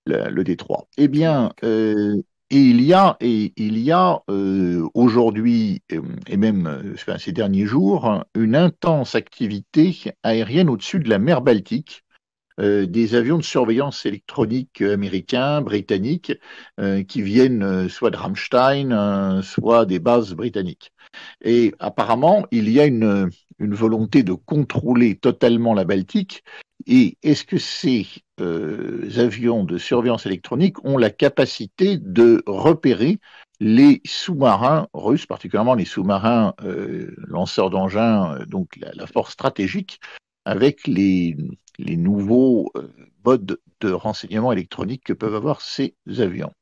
le détroit. Eh bien, il y a aujourd'hui, et même enfin, ces derniers jours, une intense activité aérienne au-dessus de la mer Baltique. Des avions de surveillance électronique américains, britanniques, qui viennent soit de Ramstein, soit des bases britanniques. Et apparemment, il y a une volonté de contrôler totalement la Baltique. Et est-ce que ces avions de surveillance électronique ont la capacité de repérer les sous-marins russes, particulièrement les sous-marins lanceurs d'engins, donc la force stratégique, avec les nouveaux modes de renseignement électronique que peuvent avoir ces avions?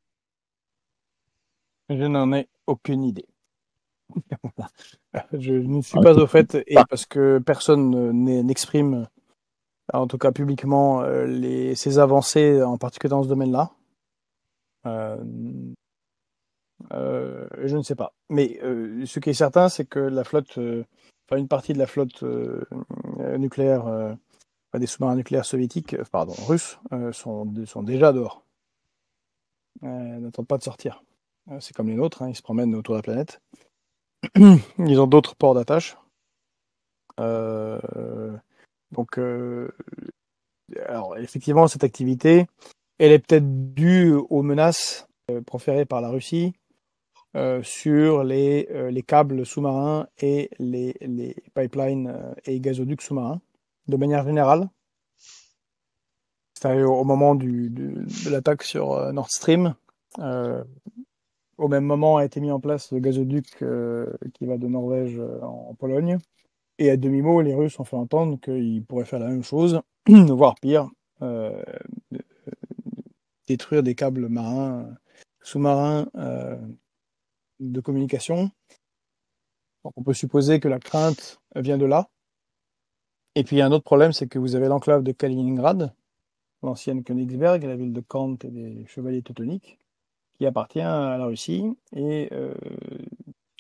Je n'en ai aucune idée. Je ne suis pas au fait, et parce que personne n'exprime, en tout cas publiquement, ses avancées, en particulier dans ce domaine-là. Je ne sais pas. Mais ce qui est certain, c'est que la flotte, enfin une partie de la flotte nucléaire, des sous-marins nucléaires soviétiques, russes, sont déjà dehors. n'attendent pas de sortir. C'est comme les nôtres, hein, ils se promènent autour de la planète. Ils ont d'autres ports d'attache. Donc, alors, effectivement, cette activité, elle est peut-être due aux menaces proférées par la Russie sur les câbles sous-marins et les pipelines et gazoducs sous-marins, de manière générale. C'est arrivé au moment de l'attaque sur Nord Stream. Au même moment a été mis en place le gazoduc qui va de Norvège en Pologne. Et à demi-mot, les Russes ont fait entendre qu'ils pourraient faire la même chose, voire pire, détruire des câbles marins, sous-marins de communication. Donc on peut supposer que la crainte vient de là. Et puis il y a un autre problème, c'est que vous avez l'enclave de Kaliningrad, l'ancienne Königsberg, la ville de Kant et des chevaliers teutoniques, qui appartient à la Russie, et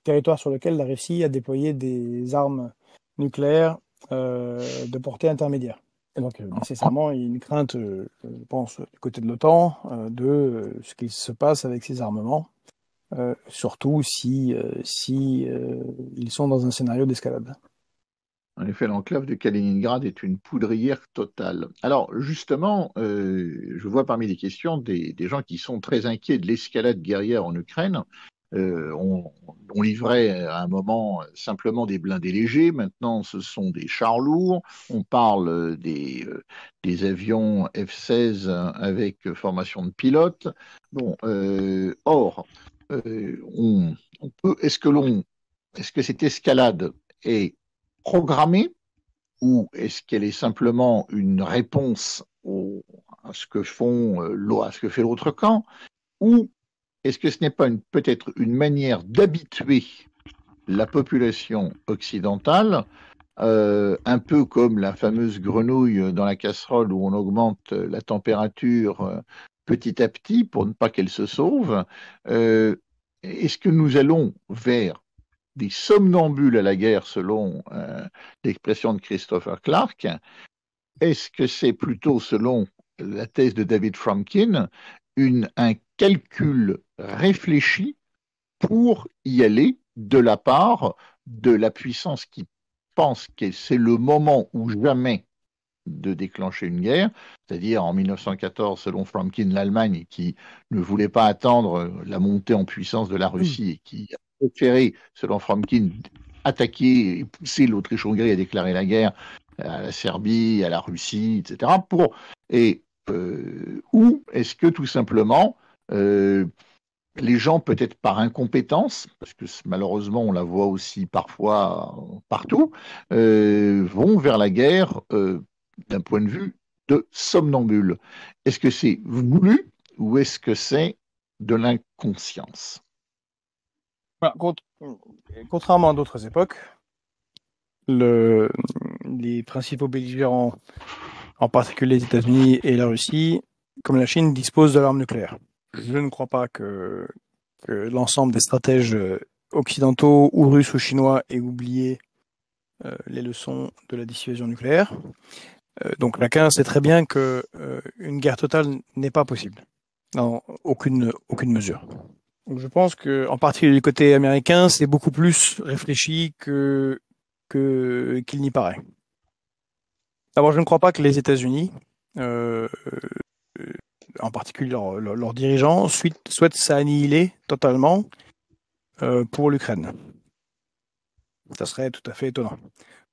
territoire sur lequel la Russie a déployé des armes nucléaires de portée intermédiaire. Et donc, nécessairement, il y a une crainte, je pense, du côté de l'OTAN, de ce qui se passe avec ces armements, surtout si ils sont dans un scénario d'escalade. En effet, l'enclave de Kaliningrad est une poudrière totale. Alors, justement, je vois parmi les questions des gens qui sont très inquiets de l'escalade guerrière en Ukraine. On livrait à un moment simplement des blindés légers, maintenant ce sont des chars lourds, on parle des avions F-16 avec formation de pilote. Bon, or, est-ce que cette escalade est programmée ou est-ce qu'elle est simplement une réponse à ce que à ce que fait l'autre camp, ou est-ce que ce n'est pas peut-être une manière d'habituer la population occidentale, un peu comme la fameuse grenouille dans la casserole où on augmente la température petit à petit pour ne pas qu'elle se sauve. Est-ce que nous allons vers des somnambules à la guerre, selon l'expression de Christopher Clark? Est-ce que c'est plutôt, selon la thèse de David Fromkin, un calcul réfléchi pour y aller de la part de la puissance qui pense que c'est le moment ou jamais de déclencher une guerre, c'est-à-dire en 1914, selon Fromkin, l'Allemagne, qui ne voulait pas attendre la montée en puissance de la Russie et qui a préféré, selon Fromkin, attaquer et pousser l'Autriche-Hongrie à déclarer la guerre à la Serbie, à la Russie, etc. Ou est-ce que tout simplement les gens, peut-être par incompétence, parce que malheureusement on la voit aussi parfois partout, vont vers la guerre d'un point de vue de somnambule? Est-ce que c'est voulu ou est-ce que c'est de l'inconscience? Voilà, contrairement à d'autres époques, les principaux belligérants, en particulier les États-Unis et la Russie, comme la Chine, disposent de l'arme nucléaire. Je ne crois pas que l'ensemble des stratèges occidentaux ou russes ou chinois aient oublié les leçons de la dissuasion nucléaire. Donc chacun sait très bien qu'une guerre totale n'est pas possible, dans aucune mesure. Donc je pense qu'en particulier du côté américain, c'est beaucoup plus réfléchi qu'il n'y paraît. D'abord, je ne crois pas que les États-Unis, en particulier leurs dirigeants, souhaitent s'annihiler totalement pour l'Ukraine. Ça serait tout à fait étonnant.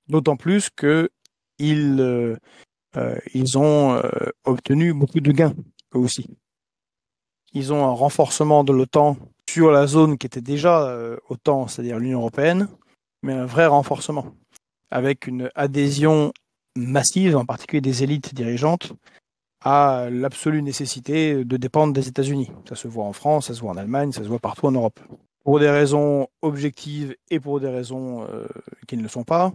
D'autant plus qu'ils ont obtenu beaucoup de gains, eux aussi. Ils ont un renforcement de l'OTAN sur la zone qui était déjà OTAN, c'est-à-dire l'Union européenne, mais un vrai renforcement, avec une adhésion massive, en particulier des élites dirigeantes, à l'absolue nécessité de dépendre des États-Unis. Ça se voit en France, ça se voit en Allemagne, ça se voit partout en Europe. Pour des raisons objectives et pour des raisons qui ne le sont pas,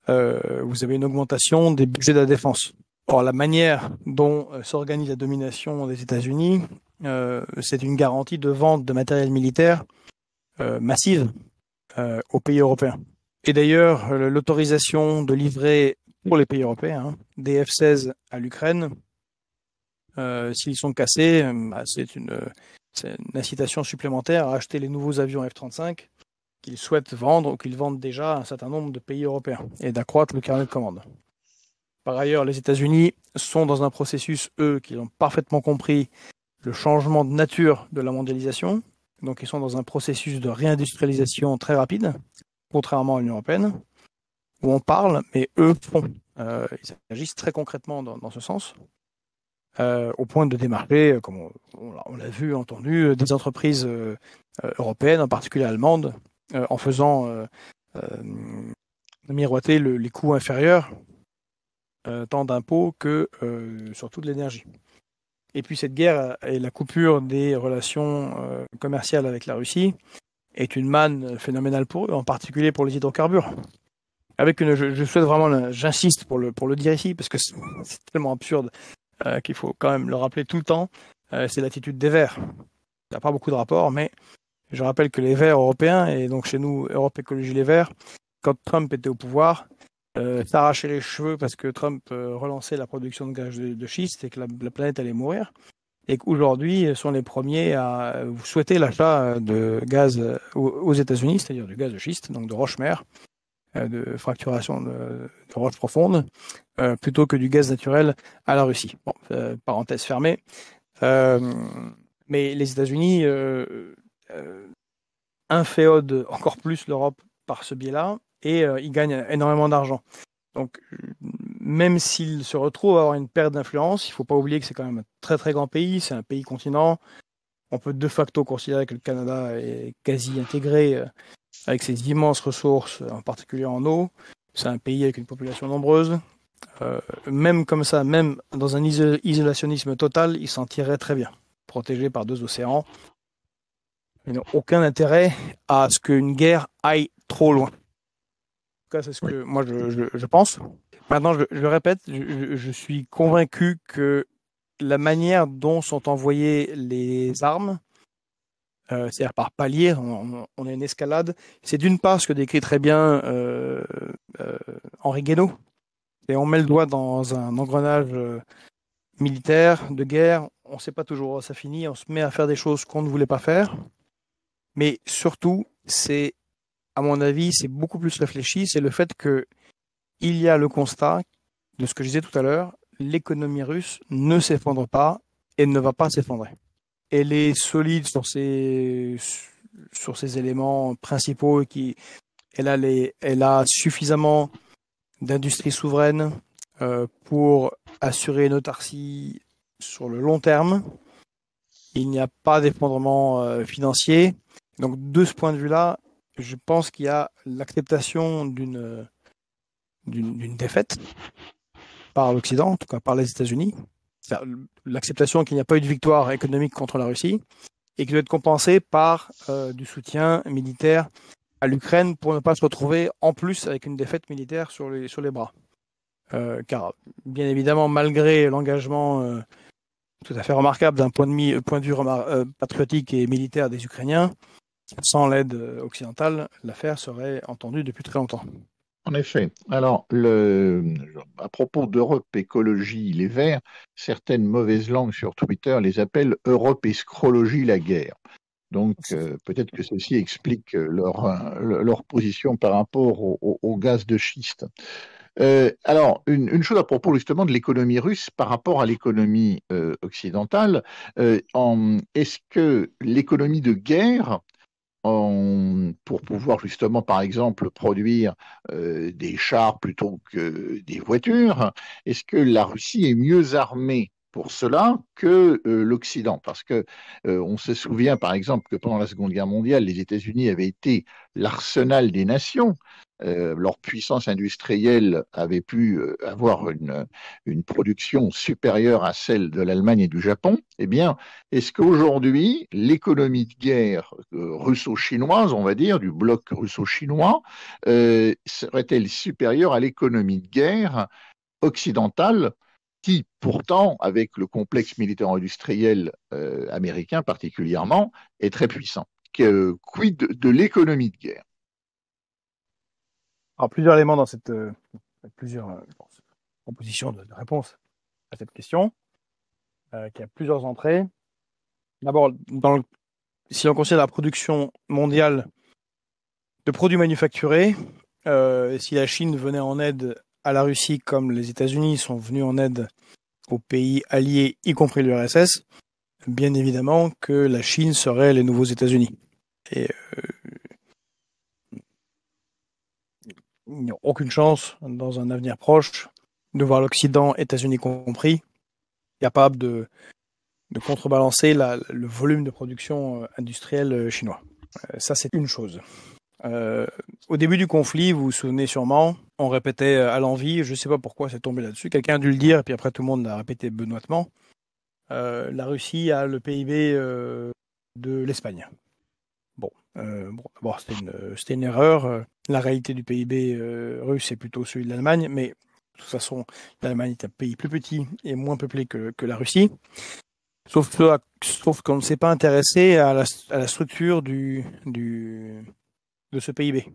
vous avez une augmentation des budgets de la défense. Or, la manière dont s'organise la domination des États-Unis, c'est une garantie de vente de matériel militaire massive aux pays européens. Et d'ailleurs, l'autorisation de livrer pour les pays européens des F-16 à l'Ukraine S'ils sont cassés, c'est une incitation supplémentaire à acheter les nouveaux avions F-35 qu'ils souhaitent vendre ou qu'ils vendent déjà à un certain nombre de pays européens et d'accroître le carnet de commandes. Par ailleurs, les États-Unis sont dans un processus, eux, qui ont parfaitement compris le changement de nature de la mondialisation. Donc, ils sont dans un processus de réindustrialisation très rapide, contrairement à l'Union européenne, où on parle, mais eux font. Ils agissent très concrètement dans ce sens, au point de démarcher, comme on l'a vu, entendu, des entreprises européennes, en particulier allemandes, en faisant miroiter les coûts inférieurs, tant d'impôts que surtout de l'énergie. Et puis cette guerre et la coupure des relations commerciales avec la Russie est une manne phénoménale pour eux, en particulier pour les hydrocarbures. Avec je souhaite vraiment, j'insiste pour le dire ici, parce que c'est tellement absurde qu'il faut quand même le rappeler tout le temps, c'est l'attitude des Verts. Il n'y a pas beaucoup de rapports, mais je rappelle que les Verts européens, et donc chez nous, Europe Écologie Les Verts, quand Trump était au pouvoir, s'arrachaient les cheveux parce que Trump relançait la production de gaz de schiste et que la planète allait mourir. Et qu'aujourd'hui, sont les premiers à souhaiter l'achat de gaz aux États-Unis, c'est-à-dire du gaz de schiste, donc de roche-mère, de fracturation de roches profondes, plutôt que du gaz naturel à la Russie. Bon, parenthèse fermée. Mais les États-Unis inféodent encore plus l'Europe par ce biais-là, et ils gagnent énormément d'argent. Donc, même s'ils se retrouvent à avoir une perte d'influence, il ne faut pas oublier que c'est quand même un très très grand pays, c'est un pays continent. On peut de facto considérer que le Canada est quasi intégré avec ses immenses ressources, en particulier en eau. C'est un pays avec une population nombreuse. Même comme ça, même dans un isolationnisme total, ils s'en tireraient très bien, protégés par 2 océans. Ils n'ont aucun intérêt à ce qu'une guerre aille trop loin. En tout cas, c'est ce que moi je pense. Maintenant, je répète, je suis convaincu que la manière dont sont envoyées les armes, c'est-à-dire par palier, on a une escalade, c'est d'une part ce que décrit très bien Henri Guénaud, et on met le doigt dans un engrenage militaire, de guerre, on ne sait pas toujours où ça finit, on se met à faire des choses qu'on ne voulait pas faire, mais surtout, c'est, à mon avis, c'est beaucoup plus réfléchi, c'est le fait que il y a le constat de ce que je disais tout à l'heure, l'économie russe ne s'effondre pas et ne va pas s'effondrer. Elle est solide sur ses éléments principaux et elle a suffisamment d'industrie souveraine pour assurer une autarcie sur le long terme. Il n'y a pas d'effondrement financier. Donc de ce point de vue-là, je pense qu'il y a l'acceptation d'une défaite par l'Occident, en tout cas par les États-Unis. L'acceptation qu'il n'y a pas eu de victoire économique contre la Russie et qui doit être compensée par du soutien militaire à l'Ukraine pour ne pas se retrouver en plus avec une défaite militaire sur les bras. Car bien évidemment, malgré l'engagement tout à fait remarquable d'un point de vue patriotique et militaire des Ukrainiens, sans l'aide occidentale, l'affaire serait entendue depuis très longtemps. En effet. Alors, à propos d'Europe Écologie Les Verts, certaines mauvaises langues sur Twitter les appellent Europe Escrologie la guerre. Donc, peut-être que ceci explique leur position par rapport au gaz de schiste. Alors, une chose à propos justement de l'économie russe par rapport à l'économie occidentale, est-ce que l'économie de guerre, pour pouvoir justement, par exemple, produire des chars plutôt que des voitures, est-ce que la Russie est mieux armée pour cela que l'Occident? Parce que on se souvient, par exemple, que pendant la Seconde Guerre mondiale, les États-Unis avaient été l'arsenal des nations. Leur puissance industrielle avait pu avoir une production supérieure à celle de l'Allemagne et du Japon. Eh bien, est-ce qu'aujourd'hui, l'économie de guerre russo-chinoise, on va dire, du bloc russo-chinois, serait-elle supérieure à l'économie de guerre occidentale, qui pourtant, avec le complexe militaire-industriel américain particulièrement, est très puissant? Quid de l'économie de guerre? Alors, plusieurs éléments dans plusieurs propositions de réponse à cette question. qui a plusieurs entrées. D'abord, si on considère la production mondiale de produits manufacturés, si la Chine venait en aide à la Russie comme les États-Unis sont venus en aide aux pays alliés, y compris l'URSS, bien évidemment que la Chine serait les nouveaux États-Unis. Et il n'y a aucune chance, dans un avenir proche, de voir l'Occident, États-Unis compris, capable de contrebalancer le volume de production industrielle chinois. Ça, c'est une chose. Au début du conflit, vous vous souvenez sûrement, on répétait à l'envi, je ne sais pas pourquoi c'est tombé là-dessus, quelqu'un a dû le dire, et puis après tout le monde l'a répété benoîtement, la Russie a le PIB de l'Espagne. Bon, c'était une erreur. La réalité du PIB russe est plutôt celui de l'Allemagne, mais de toute façon, l'Allemagne est un pays plus petit et moins peuplé que la Russie. Sauf qu'on ne s'est pas intéressé à la structure de ce PIB.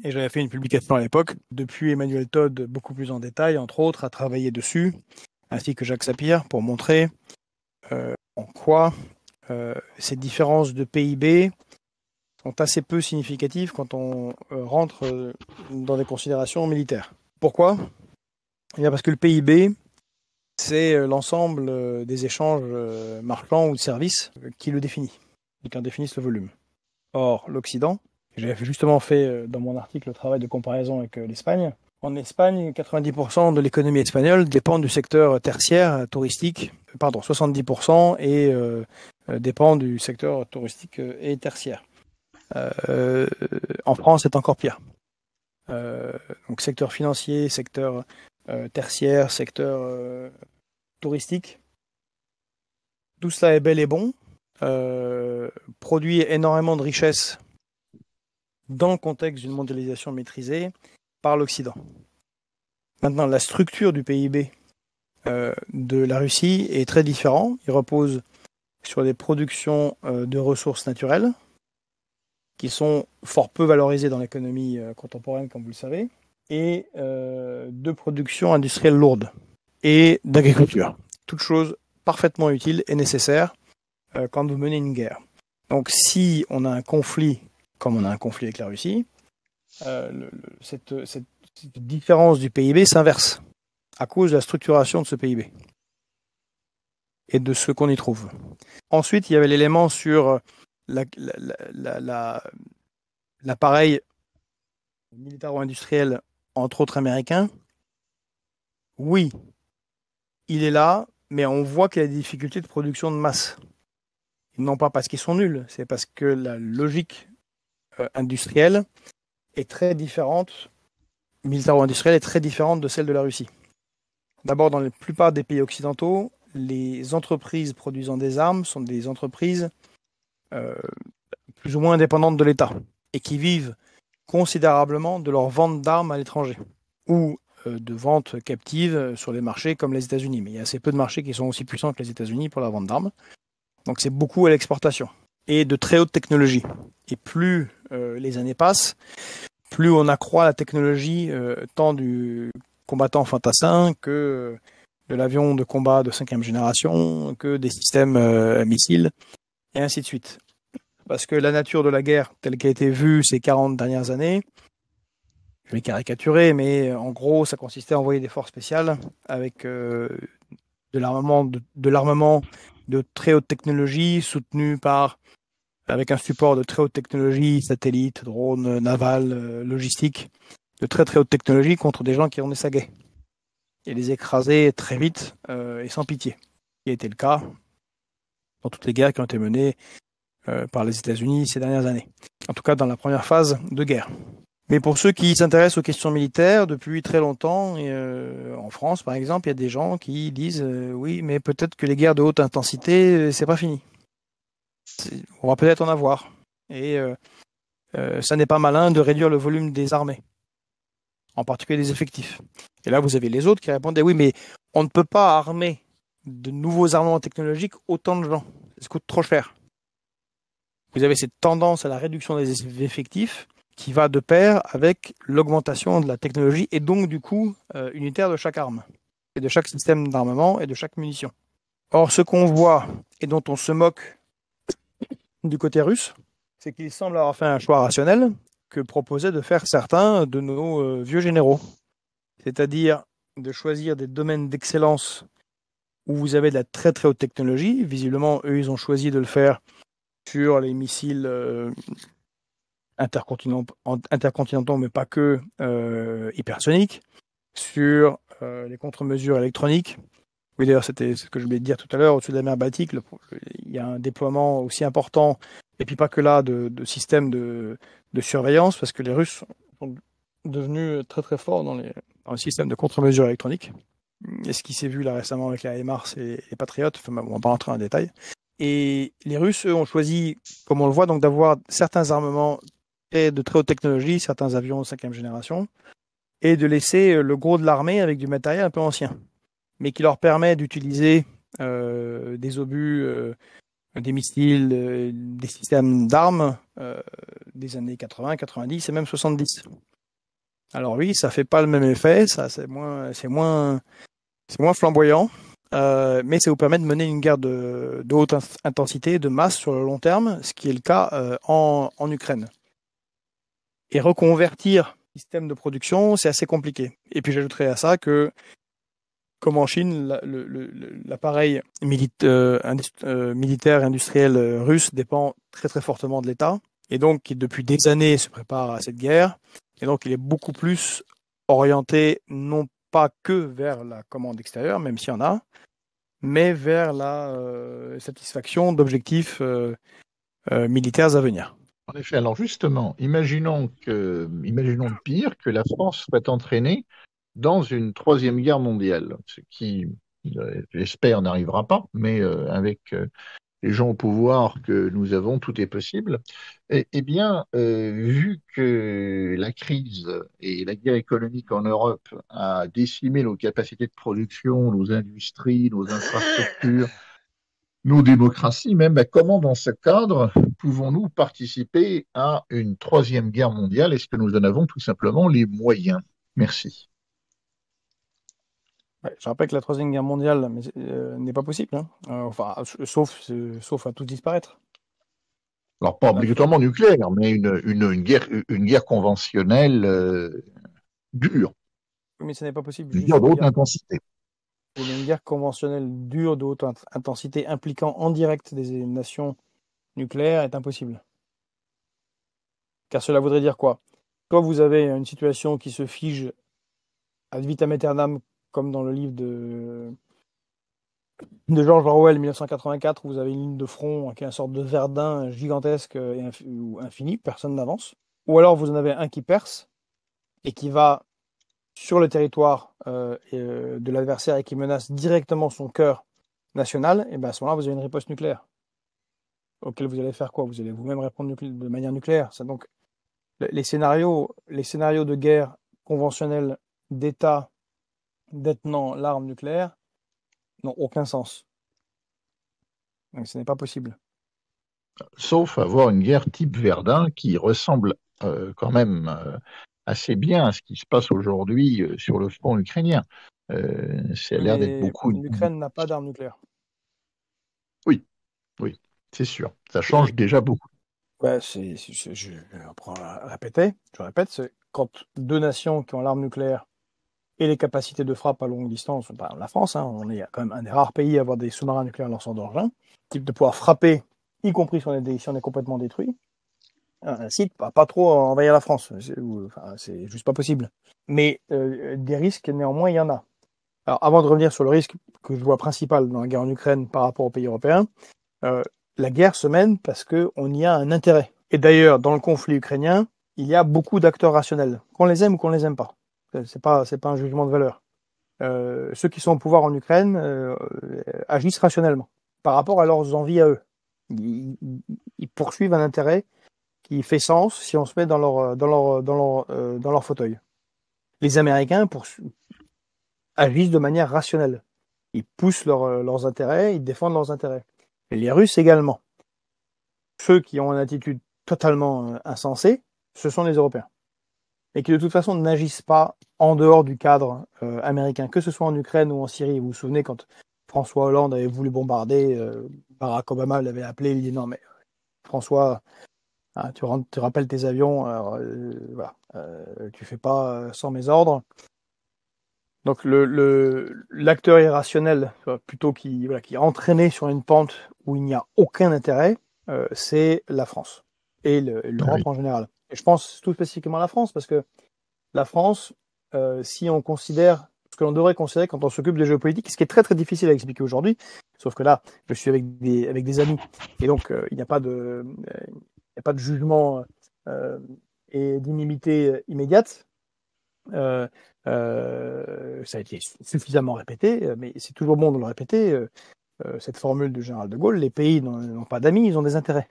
Et j'avais fait une publication à l'époque. Depuis, Emmanuel Todd, beaucoup plus en détail, entre autres, a travaillé dessus, ainsi que Jacques Sapir, pour montrer en quoi ces différences de PIB sont assez peu significatives quand on rentre dans des considérations militaires. Pourquoi ? Eh bien parce que le PIB, c'est l'ensemble des échanges marchands ou de services qui le définit, et qui en définissent le volume. Or, l'Occident, j'avais justement fait dans mon article le travail de comparaison avec l'Espagne. En Espagne, 90% de l'économie espagnole dépend du secteur tertiaire touristique, 70% et dépend du secteur touristique et tertiaire. En France, c'est encore pire. Donc secteur financier, secteur tertiaire, secteur touristique. Tout cela est bel et bon, produit énormément de richesses dans le contexte d'une mondialisation maîtrisée par l'Occident. Maintenant, la structure du PIB de la Russie est très différente. Il repose sur des productions de ressources naturelles qui sont fort peu valorisées dans l'économie contemporaine, comme vous le savez, et de production industrielle lourde et d'agriculture. Toutes choses parfaitement utiles et nécessaires quand vous menez une guerre. Donc si on a un conflit, comme on a un conflit avec la Russie, cette différence du PIB s'inverse à cause de la structuration de ce PIB et de ce qu'on y trouve. Ensuite, il y avait l'élément sur l'appareil militaro-industriel, entre autres américain. Oui, il est là, mais on voit qu'il y a des difficultés de production de masse. Non pas parce qu'ils sont nuls, c'est parce que la logique industrielle est très différente, militaro-industrielle est très différente de celle de la Russie. D'abord, dans la plupart des pays occidentaux, les entreprises produisant des armes sont des entreprises plus ou moins indépendantes de l'État et qui vivent considérablement de leur vente d'armes à l'étranger ou de vente captive sur les marchés comme les États-Unis. Mais il y a assez peu de marchés qui sont aussi puissants que les États-Unis pour la vente d'armes. Donc c'est beaucoup à l'exportation et de très haute technologie. Et plus les années passent, plus on accroît la technologie tant du combattant fantassin que de l'avion de combat de 5e génération, que des systèmes missiles, et ainsi de suite. Parce que la nature de la guerre, telle qu'elle a été vue ces 40 dernières années, je vais caricaturer, mais en gros, ça consistait à envoyer des forces spéciales avec de l'armement de très haute technologie, soutenu avec un support de très haute technologie, satellites, drones, navals, logistique, de très très haute technologie contre des gens qui en essaguaient. Et les écraser très vite et sans pitié. Ce qui a été le cas dans toutes les guerres qui ont été menées par les États-Unis ces dernières années. En tout cas, dans la première phase de guerre. Mais pour ceux qui s'intéressent aux questions militaires, depuis très longtemps, en France par exemple, il y a des gens qui disent oui, mais peut-être que les guerres de haute intensité, c'est pas fini. On va peut-être en avoir. Et ça n'est pas malin de réduire le volume des armées, en particulier des effectifs. Et là, vous avez les autres qui répondaient oui, mais on ne peut pas armer de nouveaux armements technologiques autant de gens. Ça coûte trop cher. Vous avez cette tendance à la réduction des effectifs qui va de pair avec l'augmentation de la technologie et donc du coût unitaire de chaque arme, et de chaque système d'armement et de chaque munition. Or, ce qu'on voit et dont on se moque du côté russe, c'est qu'il semble avoir fait un choix rationnel que proposaient de faire certains de nos vieux généraux. C'est-à-dire de choisir des domaines d'excellence où vous avez de la très très haute technologie. Visiblement, eux, ils ont choisi de le faire sur les missiles intercontinentaux, mais pas que, hypersoniques, sur les contre-mesures électroniques. Oui, d'ailleurs, c'était ce que je voulais dire tout à l'heure, au-dessus de la mer Baltique, il y a un déploiement aussi important, et puis pas que là, de systèmes de surveillance, parce que les Russes sont devenus très très forts dans le système de contre-mesures électroniques. Et ce qui s'est vu là récemment avec la HIMARS et les Patriotes, enfin, on va pas rentrer en détail. Et les Russes, eux, ont choisi, comme on le voit, donc d'avoir certains armements de très haute technologie, certains avions de 5e génération, et de laisser le gros de l'armée avec du matériel un peu ancien, mais qui leur permet d'utiliser des obus, des missiles, des systèmes d'armes des années 80, 90 et même 70. Alors oui, ça fait pas le même effet, ça c'est moins flamboyant, mais ça vous permet de mener une guerre de haute intensité, de masse sur le long terme, ce qui est le cas en Ukraine. Et reconvertir le système de production, c'est assez compliqué. Et puis j'ajouterais à ça que, comme en Chine, l'appareil militaire et industriel russe dépend très très fortement de l'État, et donc qui depuis des années se prépare à cette guerre, et donc il est beaucoup plus orienté non pas que vers la commande extérieure, même s'il y en a, mais vers la satisfaction d'objectifs militaires à venir. En effet, alors justement, imaginons le pire, que la France soit entraînée dans une troisième guerre mondiale, ce qui, j'espère, n'arrivera pas, mais avec les gens au pouvoir que nous avons, tout est possible. Eh bien, vu que la crise et la guerre économique en Europe a décimé nos capacités de production, nos industries, nos infrastructures, nos démocraties même, ben, comment dans ce cadre pouvons-nous participer à une troisième guerre mondiale? Est-ce que nous en avons tout simplement les moyens? Merci. Ouais, je rappelle que la Troisième Guerre mondiale n'est pas possible, hein. Enfin, sauf à tout disparaître. Alors, pas La fin- obligatoirement nucléaire, mais une guerre conventionnelle dure, Mais ce n'est pas possible une juste guerre de une haute guerre. intensité. Oui, mais une guerre conventionnelle dure de haute intensité impliquant en direct des nations nucléaires est impossible. Car cela voudrait dire quoi? Soit vous avez une situation qui se fige ad vitam aeternam, comme dans le livre de George Orwell 1984, où vous avez une ligne de front qui est une sorte de Verdun gigantesque ou infini, personne n'avance. Ou alors vous en avez un qui perce et qui va sur le territoire de l'adversaire et qui menace directement son cœur national, et bien à ce moment-là, vous avez une riposte nucléaire auquel vous allez faire quoi? Vous allez vous-même répondre de manière nucléaire. Ça, donc, les scénarios de guerre conventionnelle d'État détenant l'arme nucléaire n'ont aucun sens. Donc, ce n'est pas possible. Sauf avoir une guerre type Verdun qui ressemble quand même assez bien à ce qui se passe aujourd'hui sur le front ukrainien. Ça a l'air d'être Mais beaucoup. l'Ukraine n'a pas d'arme nucléaire. Oui, oui, c'est sûr. Ça Et change déjà beaucoup. bah, je répète, c'est quand deux nations qui ont l'arme nucléaire et les capacités de frappe à longue distance, bah, la France, hein, on est quand même un des rares pays à avoir des sous-marins nucléaires lanceurs d'engins, type de pouvoir frapper, y compris si on est complètement détruit. Un site va pas trop envahir la France, c'est juste pas possible. Mais des risques, néanmoins, il y en a. Alors, avant de revenir sur le risque que je vois principal dans la guerre en Ukraine par rapport aux pays européens, euh, la guerre se mène parce qu'on y a un intérêt. Et d'ailleurs, dans le conflit ukrainien, il y a beaucoup d'acteurs rationnels, qu'on les aime ou qu'on les aime pas. C'est pas un jugement de valeur. Ceux qui sont au pouvoir en Ukraine agissent rationnellement par rapport à leurs envies à eux. Ils poursuivent un intérêt qui fait sens si on se met dans leur fauteuil. Les Américains agissent de manière rationnelle. Ils poussent leurs intérêts, ils défendent leurs intérêts. Et les Russes également. Ceux qui ont une attitude totalement insensée, ce sont les Européens. Et qui de toute façon n'agissent pas en dehors du cadre américain, que ce soit en Ukraine ou en Syrie. Vous vous souvenez quand François Hollande avait voulu bombarder, Barack Obama l'avait appelé, il dit non mais François, hein, tu rappelles tes avions, alors, voilà, tu fais pas sans mes ordres. Donc l'acteur irrationnel, plutôt qui est entraîné sur une pente où il n'y a aucun intérêt, c'est la France et l'Europe en général. Et je pense tout spécifiquement à la France, parce que la France, si on considère ce que l'on devrait considérer quand on s'occupe de géopolitique, ce qui est très très difficile à expliquer aujourd'hui, sauf que là, je suis avec des amis, et donc il n'y a pas de jugement et d'inimité immédiate. Ça a été suffisamment répété, mais c'est toujours bon de le répéter, cette formule du général de Gaulle: les pays n'ont pas d'amis, ils ont des intérêts.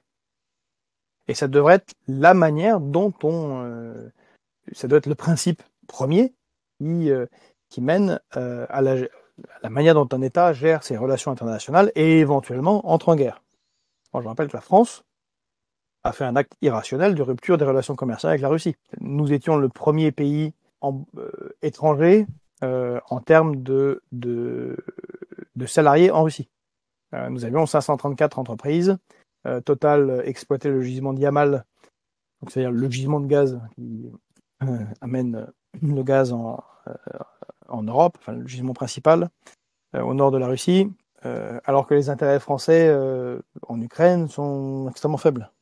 Et ça devrait être la manière dont ça doit être le principe premier qui mène à la manière dont un État gère ses relations internationales et éventuellement entre en guerre. Moi, je rappelle que la France a fait un acte irrationnel de rupture des relations commerciales avec la Russie. Nous étions le premier pays étranger en termes de salariés en Russie. Nous avions 534 entreprises. Total exploitait le gisement de Yamal, c'est-à-dire le gisement de gaz qui amène le gaz en Europe, enfin le gisement principal, au nord de la Russie, alors que les intérêts français en Ukraine sont extrêmement faibles.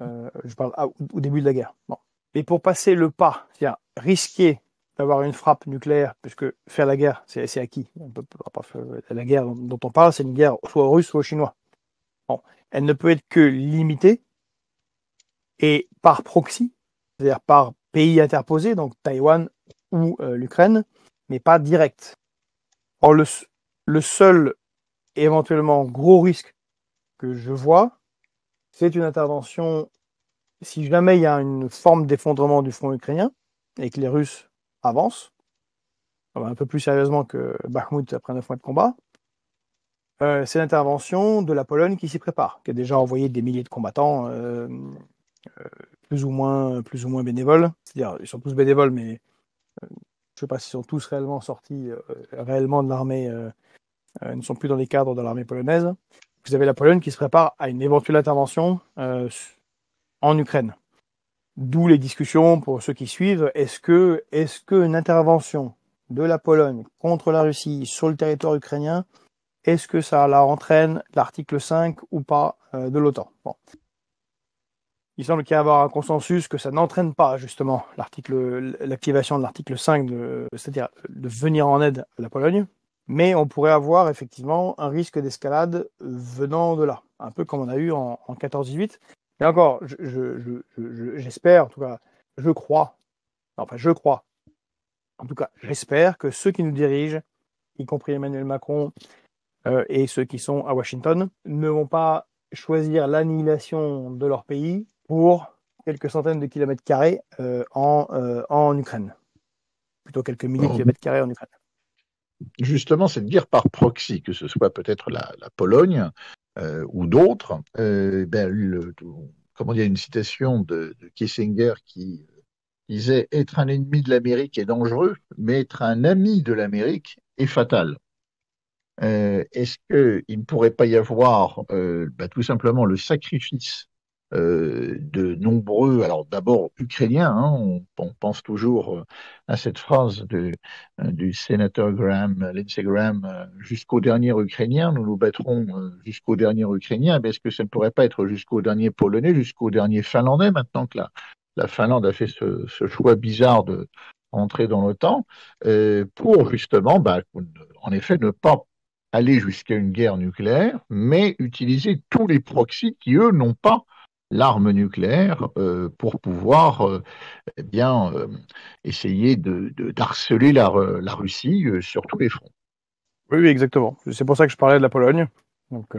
Je parle au début de la guerre. Bon. Mais pour passer le pas, c'est-à-dire risquer d'avoir une frappe nucléaire, puisque faire la guerre, c'est acquis. La guerre dont on parle, c'est une guerre soit aux Russes, soit aux Chinois. Bon. Elle ne peut être que limitée et par proxy, c'est-à-dire par pays interposé, donc Taïwan ou l'Ukraine, mais pas direct. Or, le seul éventuellement gros risque que je vois, c'est une intervention, si jamais il y a une forme d'effondrement du front ukrainien et que les Russes avancent, un peu plus sérieusement que Bakhmut après 9 mois de combat, c'est l'intervention de la Pologne qui s'y prépare, qui a déjà envoyé des milliers de combattants, plus ou moins bénévoles. C'est-à-dire, ils sont tous bénévoles, mais je ne sais pas s'ils sont tous réellement sortis réellement de l'armée, ne sont plus dans les cadres de l'armée polonaise. Vous avez la Pologne qui se prépare à une éventuelle intervention en Ukraine. D'où les discussions pour ceux qui suivent. Est-ce que une intervention de la Pologne contre la Russie sur le territoire ukrainien, est-ce que ça la entraîne l'article 5 ou pas de l'OTAN? Bon. Il semble qu'il y ait avoir un consensus que ça n'entraîne pas justement l'activation de l'article 5, c'est-à-dire de venir en aide à la Pologne, mais on pourrait avoir effectivement un risque d'escalade venant de là, un peu comme on a eu en 14-18. Et encore, j'espère, en tout cas, j'espère que ceux qui nous dirigent, y compris Emmanuel Macron et ceux qui sont à Washington, ne vont pas choisir l'annihilation de leur pays pour quelques centaines de kilomètres carrés en Ukraine. Plutôt quelques milliers de kilomètres carrés en Ukraine. Justement, cette guerre par proxy, que ce soit peut-être la Pologne ou d'autres, comment dire, une citation de Kissinger qui disait: être un ennemi de l'Amérique est dangereux, mais être un ami de l'Amérique est fatal. Est-ce qu'il ne pourrait pas y avoir tout simplement le sacrifice de nombreux, alors d'abord ukrainiens, hein, on pense toujours à cette phrase du sénateur Lindsey Graham, jusqu'au dernier Ukrainien, nous nous battrons jusqu'au dernier Ukrainien. Est-ce que ça ne pourrait pas être jusqu'au dernier Polonais, jusqu'au dernier Finlandais, maintenant que la Finlande a fait ce choix bizarre de entrer dans l'OTAN, pour justement, en effet, ne pas aller jusqu'à une guerre nucléaire, mais utiliser tous les proxys qui, eux, n'ont pas l'arme nucléaire pour pouvoir essayer d'harceler la Russie sur tous les fronts. Oui, exactement. C'est pour ça que je parlais de la Pologne. Donc,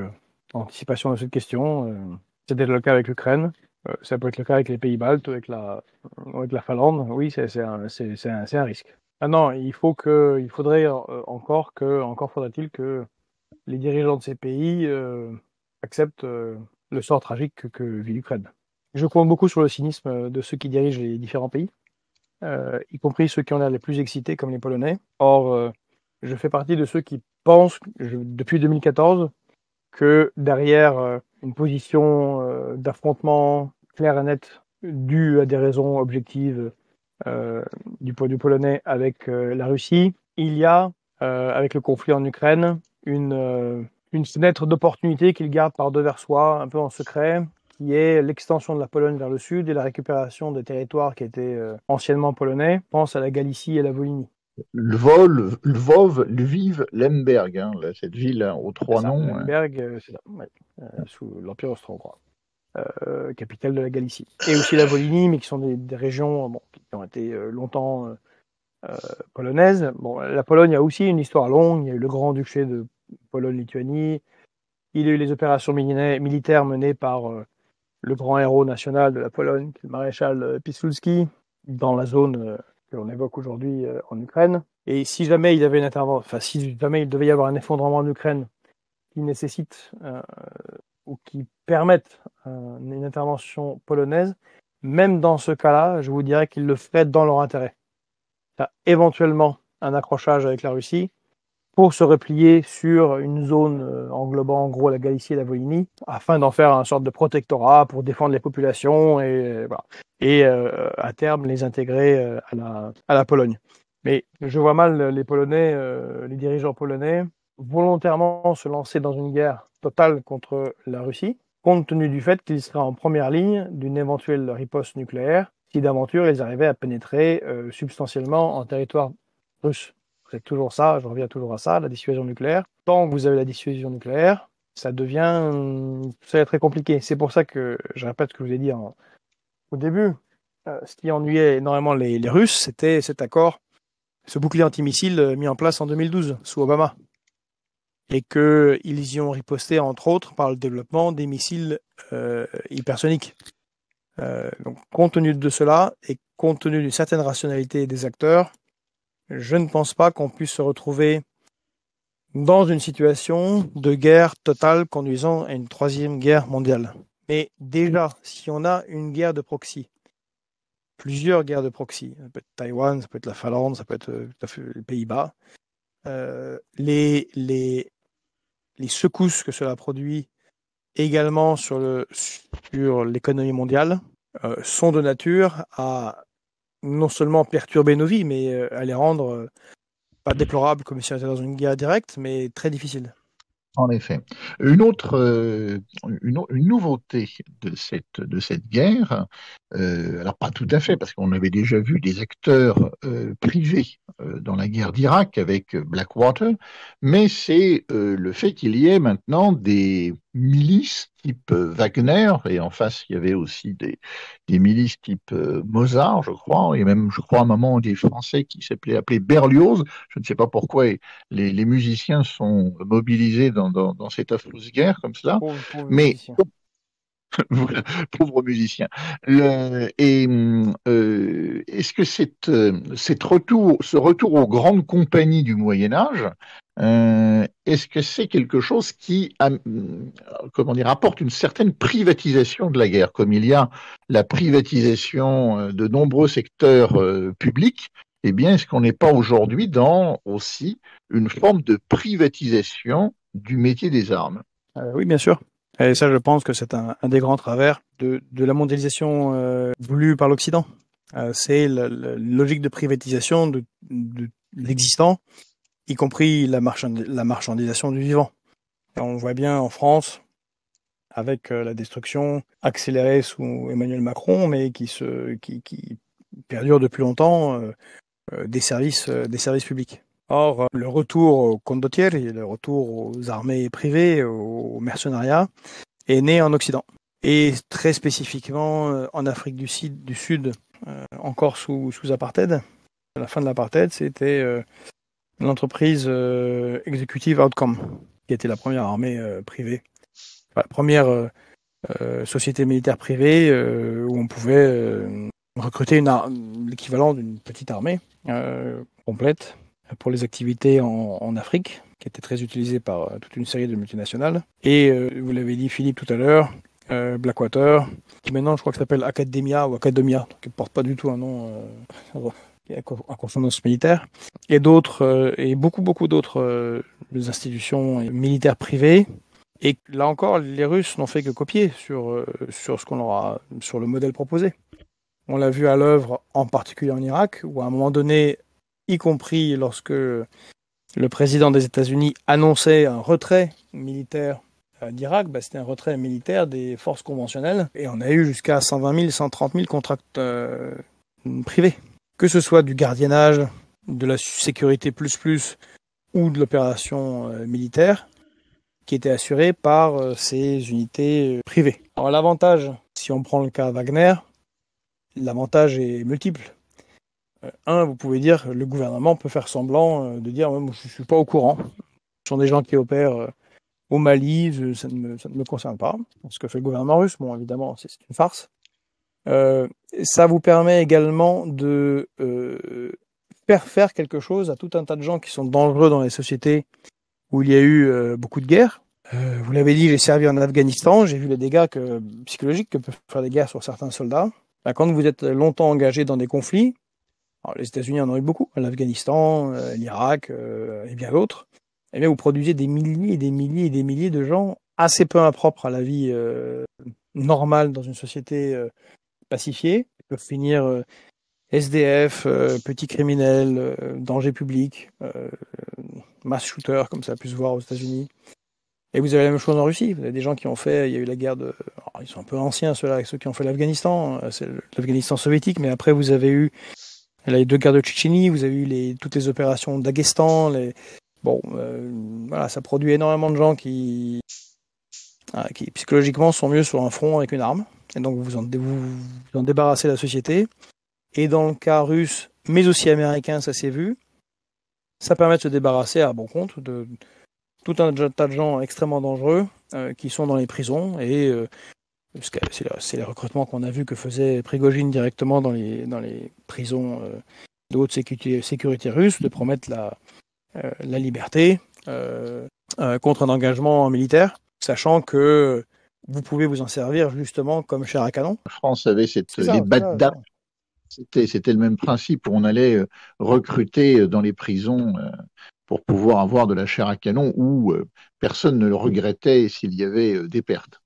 en anticipation de cette question, c'était le cas avec l'Ukraine. Ça peut être le cas avec les pays baltes, avec la Finlande. Oui, c'est un risque. Maintenant, encore faudrait-il que les dirigeants de ces pays acceptent le sort tragique que vit l'Ukraine. Je compte beaucoup sur le cynisme de ceux qui dirigent les différents pays, y compris ceux qui ont l'air les plus excités, comme les Polonais. Or, je fais partie de ceux qui pense, depuis 2014, que derrière une position d'affrontement clair et net due à des raisons objectives du point de vue polonais avec la Russie, il y a, avec le conflit en Ukraine, une fenêtre d'opportunité qu'il garde par devers soi, un peu en secret, qui est l'extension de la Pologne vers le sud et la récupération des territoires qui étaient anciennement polonais. Je pense à la Galicie et la Volhynie. Lvov, Lviv, Lemberg, hein, là, cette ville aux C'est trois ça, noms. Lemberg, c'est ça, ouais, sous l'Empire austro-hongrois, capitale de la Galicie. Et aussi la Volhynie, mais qui sont des régions qui ont été longtemps polonaises. Bon, la Pologne a aussi une histoire longue. Il y a eu le Grand-Duché de Pologne-Lituanie. Il y a eu les opérations militaires menées par le grand héros national de la Pologne, le maréchal Piłsudski, dans la zone que l'on évoque aujourd'hui en Ukraine. Et si jamais il y avait si jamais il devait y avoir un effondrement en Ukraine qui nécessite ou qui permette une intervention polonaise, même dans ce cas-là, je vous dirais qu'ils le feraient dans leur intérêt. Éventuellement un accrochage avec la Russie pour se replier sur une zone englobant en gros la Galicie et la Volhynie, afin d'en faire une sorte de protectorat pour défendre les populations et, voilà. Et à terme les intégrer à la Pologne. Mais je vois mal les Polonais, les dirigeants polonais, volontairement se lancer dans une guerre totale contre la Russie, compte tenu du fait qu'ils seraient en première ligne d'une éventuelle riposte nucléaire si d'aventure ils arrivaient à pénétrer substantiellement en territoire russe. C'est toujours ça, je reviens toujours à ça, la dissuasion nucléaire. Tant que vous avez la dissuasion nucléaire, ça devient très compliqué. C'est pour ça que, je répète ce que je vous ai dit au début, ce qui ennuyait énormément les Russes, c'était cet accord, ce bouclier antimissile mis en place en 2012 sous Obama. Et qu'ils y ont riposté, entre autres, par le développement des missiles hypersoniques. Donc, compte tenu de cela, et compte tenu d'une certaine rationalité des acteurs, je ne pense pas qu'on puisse se retrouver dans une situation de guerre totale conduisant à une troisième guerre mondiale. Mais déjà, si on a une guerre de proxy, plusieurs guerres de proxy, ça peut être Taïwan, ça peut être la Finlande, ça peut être les Pays-Bas, les secousses que cela produit également sur l'économie mondiale sont de nature à non seulement perturber nos vies, mais à les rendre pas déplorables comme si on était dans une guerre directe, mais très difficiles. En effet. Une autre, une nouveauté de cette guerre, alors pas tout à fait, parce qu'on avait déjà vu des acteurs privés dans la guerre d'Irak avec Blackwater, mais c'est le fait qu'il y ait maintenant des milices type Wagner, et en face il y avait aussi des milices type Mozart, je crois, et même, je crois, à un moment des Français qui s'appelaient appelés Berlioz, je ne sais pas pourquoi, et les musiciens sont mobilisés dans cette affreuse guerre comme cela. Pauvre Mais musicien. voilà, pauvres musiciens. Est-ce que ce retour aux grandes compagnies du Moyen Âge, est-ce que c'est quelque chose qui comment dire, apporte une certaine privatisation de la guerre, comme il y a la privatisation de nombreux secteurs publics? Eh bien, est-ce qu'on n'est pas aujourd'hui dans aussi une forme de privatisation du métier des armes? Oui, bien sûr. Et ça, je pense que c'est un des grands travers de la mondialisation voulue par l'Occident. C'est la logique de privatisation de l'existant, y compris la marchandisation du vivant. Et on voit bien en France, avec la destruction accélérée sous Emmanuel Macron, mais qui perdure depuis longtemps, des services publics. Or, le retour au condottieri, le retour aux armées privées, au mercenariat, est né en Occident. Et très spécifiquement en Afrique du Sud, encore sous apartheid. À la fin de l'apartheid, c'était l'entreprise Executive Outcome, qui était la première armée privée, la première société militaire privée où on pouvait recruter l'équivalent d'une petite armée complète pour les activités en Afrique, qui était très utilisée par toute une série de multinationales. Et vous l'avez dit, Philippe, tout à l'heure, Blackwater, qui maintenant, je crois que s'appelle Academia ou Academia, qui ne porte pas du tout un nom à consonance militaire, et d'autres, et beaucoup d'autres institutions militaires privées. Et là encore, les Russes n'ont fait que copier sur ce qu'on leur a, sur le modèle proposé. On l'a vu à l'œuvre, en particulier en Irak, où à un moment donné, y compris lorsque le président des États-Unis annonçait un retrait militaire d'Irak, c'était un retrait militaire des forces conventionnelles, et on a eu jusqu'à 120 000, 130 000 contrats privés. Que ce soit du gardiennage, de la sécurité plus, ou de l'opération militaire, qui était assurée par ces unités privées. Alors l'avantage, si on prend le cas Wagner, l'avantage est multiple. Vous pouvez dire, le gouvernement peut faire semblant de dire, je ne suis pas au courant. Ce sont des gens qui opèrent au Mali, ça ne me concerne pas. Ce que fait le gouvernement russe, bon, évidemment, c'est une farce. Ça vous permet également de faire quelque chose à tout un tas de gens qui sont dangereux dans les sociétés où il y a eu beaucoup de guerres. Vous l'avez dit, j'ai servi en Afghanistan, j'ai vu les dégâts psychologiques que peuvent faire les guerres sur certains soldats. Quand vous êtes longtemps engagé dans des conflits, alors les États-Unis en ont eu beaucoup, l'Afghanistan, l'Irak et bien d'autres, et bien vous produisez des milliers et des milliers et des milliers de gens assez peu impropres à la vie normale dans une société pacifiée. Ils peuvent finir SDF, petits criminels, danger public, mass shooter, comme ça a pu se voir aux États-Unis. Et vous avez la même chose en Russie. Vous avez des gens qui ont fait, il y a eu la guerre de... Alors, ils sont un peu anciens, ceux-là, ceux qui ont fait l'Afghanistan. C'est l'Afghanistan soviétique, mais après, vous avez eu les 2 guerres de Tchétchénie, vous avez eu toutes les opérations d'Daghestan. Voilà, ça produit énormément de gens qui psychologiquement sont mieux sur un front avec une arme. Et donc, vous en débarrassez la société. Et dans le cas russe, mais aussi américain, ça s'est vu, ça permet de se débarrasser à bon compte de tout un tas de gens extrêmement dangereux qui sont dans les prisons. Et c'est les recrutements qu'on a vu que faisait Prigojine directement dans les prisons de haute sécurité russe, de promettre la liberté contre un engagement militaire, sachant que vous pouvez vous en servir justement comme chair à canon. La France avait les BATDA. C'était le même principe. On allait recruter dans les prisons pour pouvoir avoir de la chair à canon où personne ne le regrettait s'il y avait des pertes.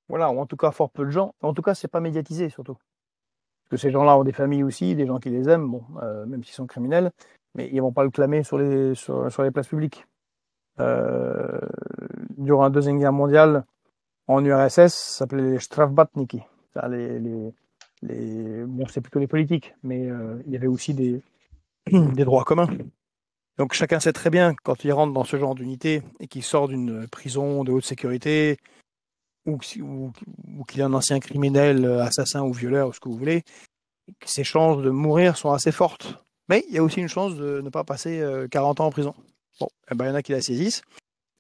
Voilà, ou en tout cas fort peu de gens. En tout cas, c'est pas médiatisé surtout. Parce que ces gens-là ont des familles aussi, des gens qui les aiment, même s'ils sont criminels, mais ils vont pas le clamer sur les places publiques. Durant la Deuxième Guerre mondiale, en URSS, ça s'appelait les Strafbatniki. C'est plutôt les politiques, mais il y avait aussi des droits communs. Donc chacun sait très bien, quand il rentre dans ce genre d'unité et qu'il sort d'une prison de haute sécurité, ou qu'il est un ancien criminel, assassin ou violeur, ou ce que vous voulez, ses chances de mourir sont assez fortes. Mais il y a aussi une chance de ne pas passer 40 ans en prison. Bon, il y en a qui la saisissent.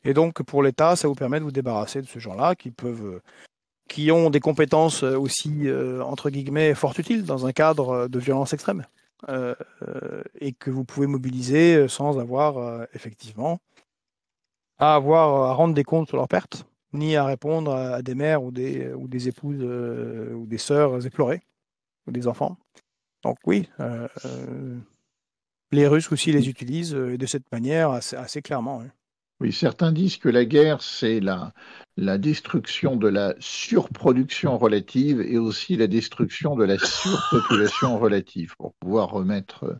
Et donc, pour l'État, ça vous permet de vous débarrasser de ces gens-là qui ont des compétences aussi, entre guillemets, fort utiles dans un cadre de violence extrême. Et que vous pouvez mobiliser sans avoir, effectivement, à rendre des comptes sur leurs pertes, ni à répondre à des mères ou des épouses ou des sœurs éplorées, ou des enfants. Donc oui, les Russes aussi les utilisent de cette manière assez clairement. Oui. Oui, certains disent que la guerre, c'est la destruction de la surproduction relative et aussi la destruction de la surpopulation relative pour pouvoir remettre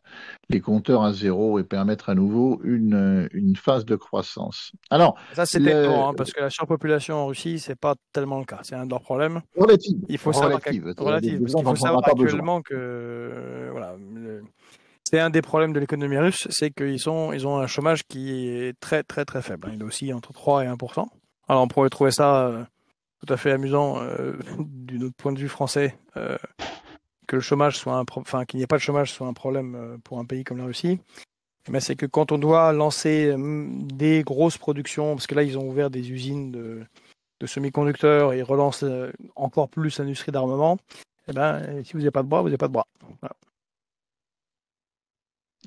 les compteurs à zéro et permettre à nouveau une phase de croissance. Alors, ça, c'est décevant, parce que la surpopulation en Russie, c'est pas tellement le cas. C'est un de leurs problèmes. Relative. Il faut savoir actuellement que voilà, c'est un des problèmes de l'économie russe, c'est qu'ils ont un chômage qui est très très très faible. Il est aussi entre 3 et 1%. Alors on pourrait trouver ça tout à fait amusant d'un autre point de vue français, que le chômage qu'il n'y ait pas de chômage soit un problème pour un pays comme la Russie. Mais c'est que quand on doit lancer des grosses productions, parce que là ils ont ouvert des usines de semi-conducteurs et ils relancent encore plus l'industrie d'armement, si vous n'avez pas de bras, vous n'avez pas de bras. Voilà.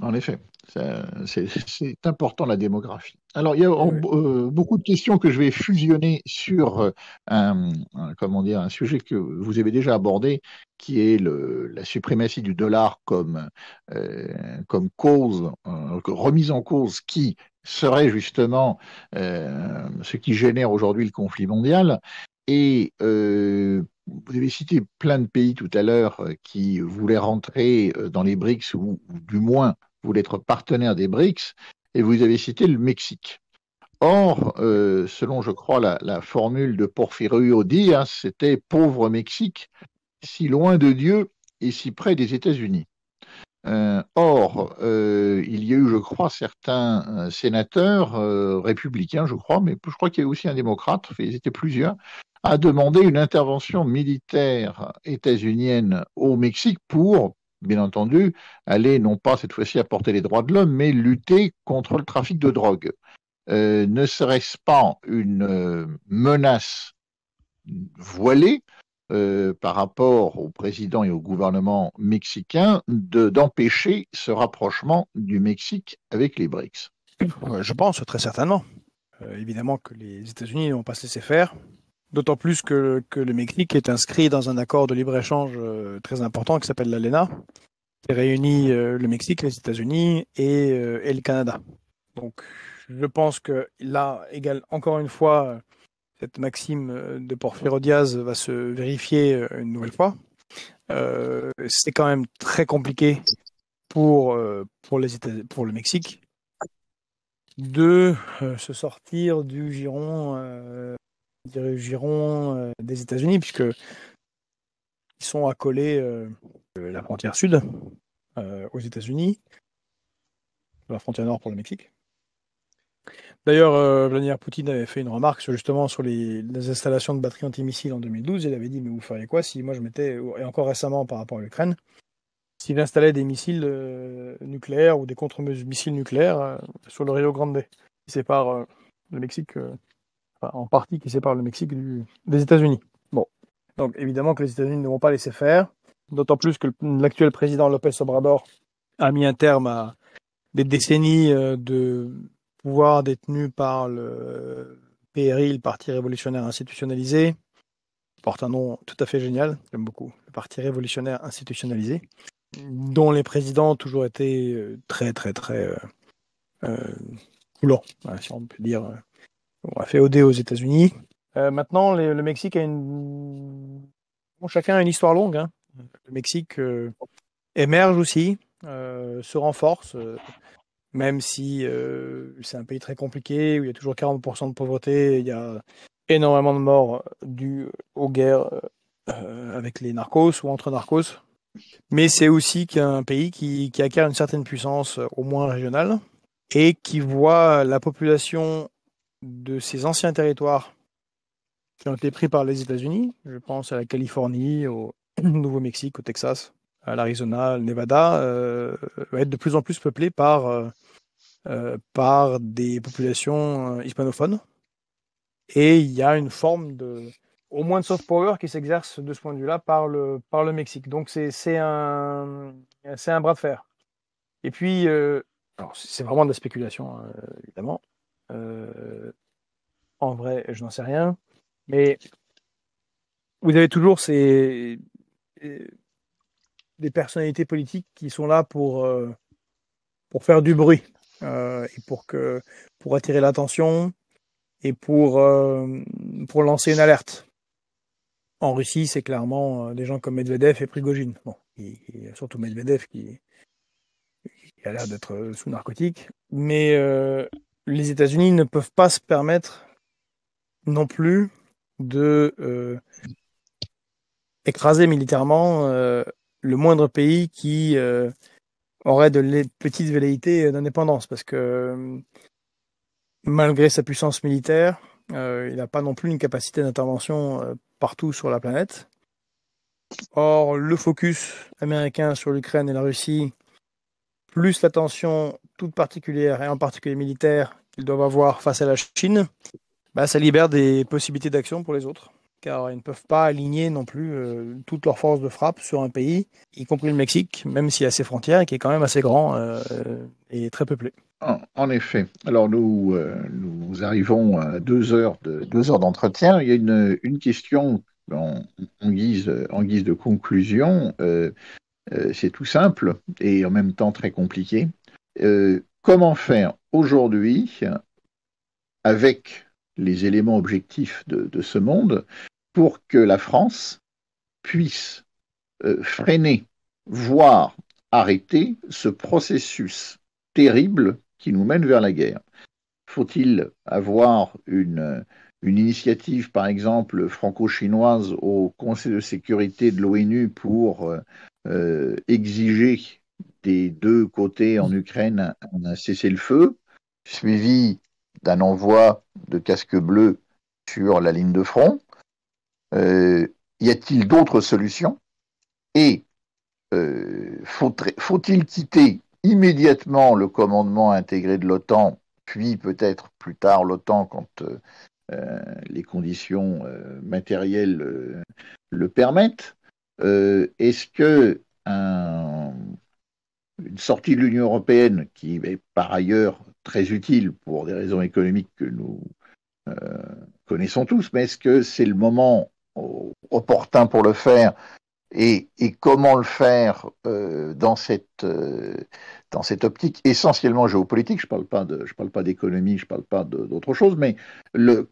En effet. C'est important la démographie. Alors, il y a Oui. beaucoup de questions que je vais fusionner sur comment dire, un sujet que vous avez déjà abordé, qui est la suprématie du dollar comme cause, remise en cause, qui serait justement ce qui génère aujourd'hui le conflit mondial. Et vous avez cité plein de pays tout à l'heure qui voulaient rentrer dans les BRICS ou du moins voulait être partenaire des BRICS, et vous avez cité le Mexique. Or, selon, je crois, la formule de Porfirio Díaz, c'était pauvre Mexique, si loin de Dieu et si près des États-Unis. Il y a eu, je crois, certains sénateurs républicains, je crois, mais je crois qu'il y a eu aussi un démocrate, enfin, ils étaient plusieurs, à demander une intervention militaire états-unienne au Mexique pour, bien entendu, aller non pas cette fois-ci apporter les droits de l'homme, mais lutter contre le trafic de drogue. Ne serait-ce pas une menace voilée par rapport au président et au gouvernement mexicain d'empêcher ce rapprochement du Mexique avec les BRICS? Je pense très certainement. Évidemment que les États-Unis ne vont pas se laisser faire. D'autant plus que le Mexique est inscrit dans un accord de libre-échange très important qui s'appelle l'ALENA, qui réunit le Mexique, les États-Unis et le Canada. Donc, je pense que là, encore une fois, cette maxime de Porfirio Díaz va se vérifier une nouvelle fois. C'est quand même très compliqué pour le Mexique de se sortir du giron des États-Unis, puisque ils sont accolés la frontière sud aux États-Unis, la frontière nord pour le Mexique. D'ailleurs, Vladimir Poutine avait fait une remarque justement sur les installations de batteries antimissiles en 2012. Il avait dit, mais vous feriez quoi si moi je mettais, et encore récemment par rapport à l'Ukraine, s'il installait des missiles nucléaires ou des contre-missiles nucléaires sur le Rio Grande, qui sépare le Mexique, en partie qui sépare le Mexique des États-Unis. Bon, donc évidemment que les États-Unis ne vont pas laisser faire, d'autant plus que l'actuel président López Obrador a mis un terme à des décennies de pouvoir détenu par le PRI, le Parti révolutionnaire institutionnalisé, qui porte un nom tout à fait génial, j'aime beaucoup, le Parti révolutionnaire institutionnalisé, dont les présidents ont toujours été très coulants, si on peut dire. On a fait OD aux États-Unis. Maintenant, le Mexique a chacun a une histoire longue. Hein. Le Mexique émerge aussi, se renforce, même si c'est un pays très compliqué, où il y a toujours 40% de pauvreté, il y a énormément de morts dues aux guerres avec les narcos ou entre narcos. Mais c'est aussi qu'un pays qui acquiert une certaine puissance, au moins régionale, et qui voit la population de ces anciens territoires qui ont été pris par les États-Unis, je pense à la Californie, au Nouveau-Mexique, au Texas, à l'Arizona, le Nevada, va être de plus en plus peuplé par des populations hispanophones. Et il y a une forme au moins de soft power qui s'exerce de ce point de vue-là par le Mexique. Donc c'est un bras de fer. Et puis, alors c'est vraiment de la spéculation, évidemment. En vrai, je n'en sais rien. Mais vous avez toujours des personnalités politiques qui sont là pour faire du bruit et pour attirer l'attention et pour lancer une alerte. En Russie, c'est clairement des gens comme Medvedev et Prigojine. Bon, il y a surtout Medvedev qui a l'air d'être sous narcotique. Mais les États-Unis ne peuvent pas se permettre non plus de écraser militairement le moindre pays qui aurait de petites velléités d'indépendance, parce que malgré sa puissance militaire, il n'a pas non plus une capacité d'intervention partout sur la planète. Or, le focus américain sur l'Ukraine et la Russie, plus l'attention toute particulière, et en particulier militaire, qu'ils doivent avoir face à la Chine, ça libère des possibilités d'action pour les autres. car ils ne peuvent pas aligner non plus toutes leurs forces de frappe sur un pays, y compris le Mexique, même s'il y a ses frontières et qui est quand même assez grand et très peuplé. En effet. Alors nous arrivons à 2 heures d'entretien. Il y a une question en guise de conclusion. C'est tout simple et en même temps très compliqué. Comment faire aujourd'hui, avec les éléments objectifs de ce monde, pour que la France puisse freiner, voire arrêter ce processus terrible qui nous mène vers la guerre? Faut-il avoir une initiative, par exemple, franco-chinoise au Conseil de sécurité de l'ONU pour exiger des deux côtés en Ukraine un cessez-le-feu, suivi d'un envoi de casques bleus sur la ligne de front? Y a-t-il d'autres solutions? Et faut-il quitter immédiatement le commandement intégré de l'OTAN, puis peut-être plus tard l'OTAN quand les conditions matérielles le permettent? Est-ce que une sortie de l'Union européenne, qui est par ailleurs très utile pour des raisons économiques que nous connaissons tous, mais est-ce que c'est le moment opportun pour le faire? Et comment le faire dans cette optique essentiellement géopolitique? Je parle pas d'économie, je parle pas d'autre chose, mais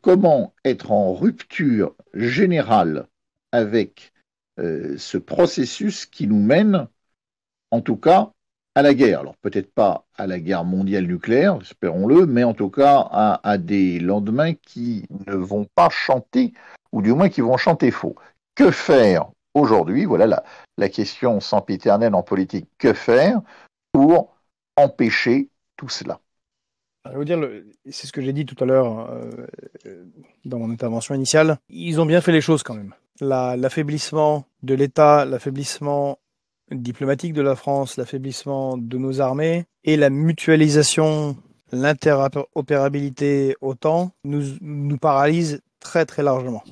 comment être en rupture générale avec ce processus qui nous mène, en tout cas, à la guerre. Alors peut-être pas à la guerre mondiale nucléaire, espérons-le, mais en tout cas à des lendemains qui ne vont pas chanter, ou du moins qui vont chanter faux. Que faire aujourd'hui? Voilà la question sempiternelle en politique. Que faire pour empêcher tout cela? Je veux dire, c'est ce que j'ai dit tout à l'heure dans mon intervention initiale. Ils ont bien fait les choses quand même. L'affaiblissement de l'État, l'affaiblissement diplomatique de la France, l'affaiblissement de nos armées et la mutualisation, l'interopérabilité OTAN nous paralyse très très largement.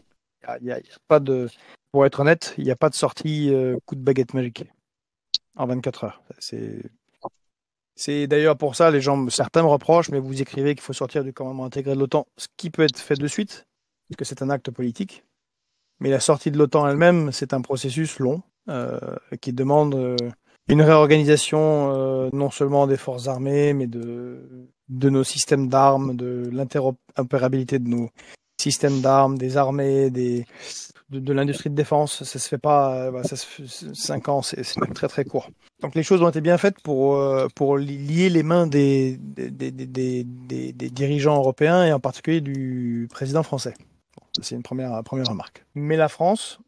Il y a pas de, pour être honnête, il n'y a pas de sortie coup de baguette magique en 24 heures. C'est d'ailleurs pour ça, certains me reprochent, mais vous écrivez qu'il faut sortir du commandement intégré de l'OTAN, ce qui peut être fait de suite, parce que c'est un acte politique. Mais la sortie de l'OTAN elle-même, c'est un processus long qui demande une réorganisation non seulement des forces armées, mais de nos systèmes d'armes, de l'interopérabilité de nos systèmes d'armes, des armées, de l'industrie de défense. Ça se fait pas, 5 ans, c'est même très très court. Donc les choses ont été bien faites pour lier les mains des dirigeants européens et en particulier du président français. C'est une première remarque. Mais la France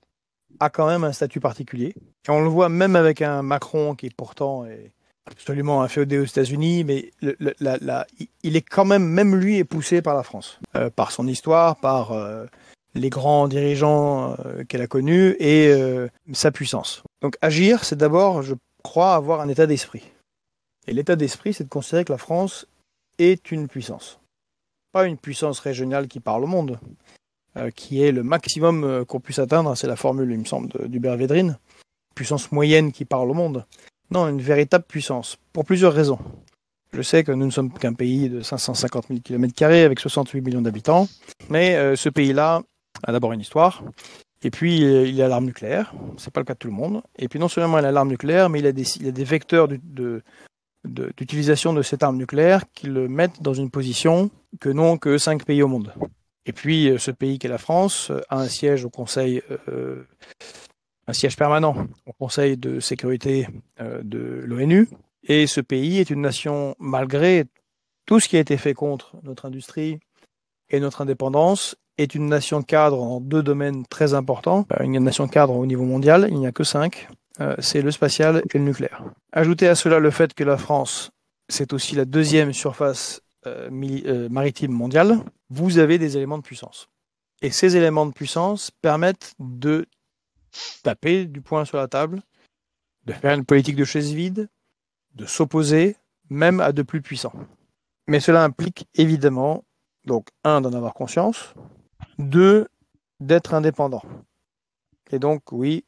a quand même un statut particulier. Et on le voit même avec un Macron qui pourtant est absolument inféodé aux États-Unis, mais il est quand même lui, est poussé par la France, par son histoire, par les grands dirigeants qu'elle a connus et sa puissance. Donc agir, c'est d'abord, je crois, avoir un état d'esprit. Et l'état d'esprit, c'est de considérer que la France est une puissance. Pas une puissance régionale qui parle au monde, qui est le maximum qu'on puisse atteindre, c'est la formule, il me semble, d'Hubert Védrine, puissance moyenne qui parle au monde. Non, une véritable puissance, pour plusieurs raisons. Je sais que nous ne sommes qu'un pays de 550 000 km² avec 68 millions d'habitants, mais ce pays-là a d'abord une histoire, et puis il a l'arme nucléaire, c'est pas le cas de tout le monde, et puis non seulement il a l'arme nucléaire, mais il a des vecteurs d'utilisation de cette arme nucléaire qui le mettent dans une position que n'ont que 5 pays au monde. Et puis, ce pays qu'est la France a un siège au Conseil, un siège permanent au Conseil de sécurité de l'ONU. Et ce pays est une nation, malgré tout ce qui a été fait contre notre industrie et notre indépendance, est une nation cadre en 2 domaines très importants. Une nation cadre au niveau mondial, il n'y a que 5. C'est le spatial et le nucléaire. Ajoutez à cela le fait que la France, c'est aussi la 2e surface maritime mondiale, vous avez des éléments de puissance. Et ces éléments de puissance permettent de taper du poing sur la table, de faire une politique de chaise vide, de s'opposer même à de plus puissants. Mais cela implique évidemment, donc 1, d'en avoir conscience, 2, d'être indépendant. Et donc, oui,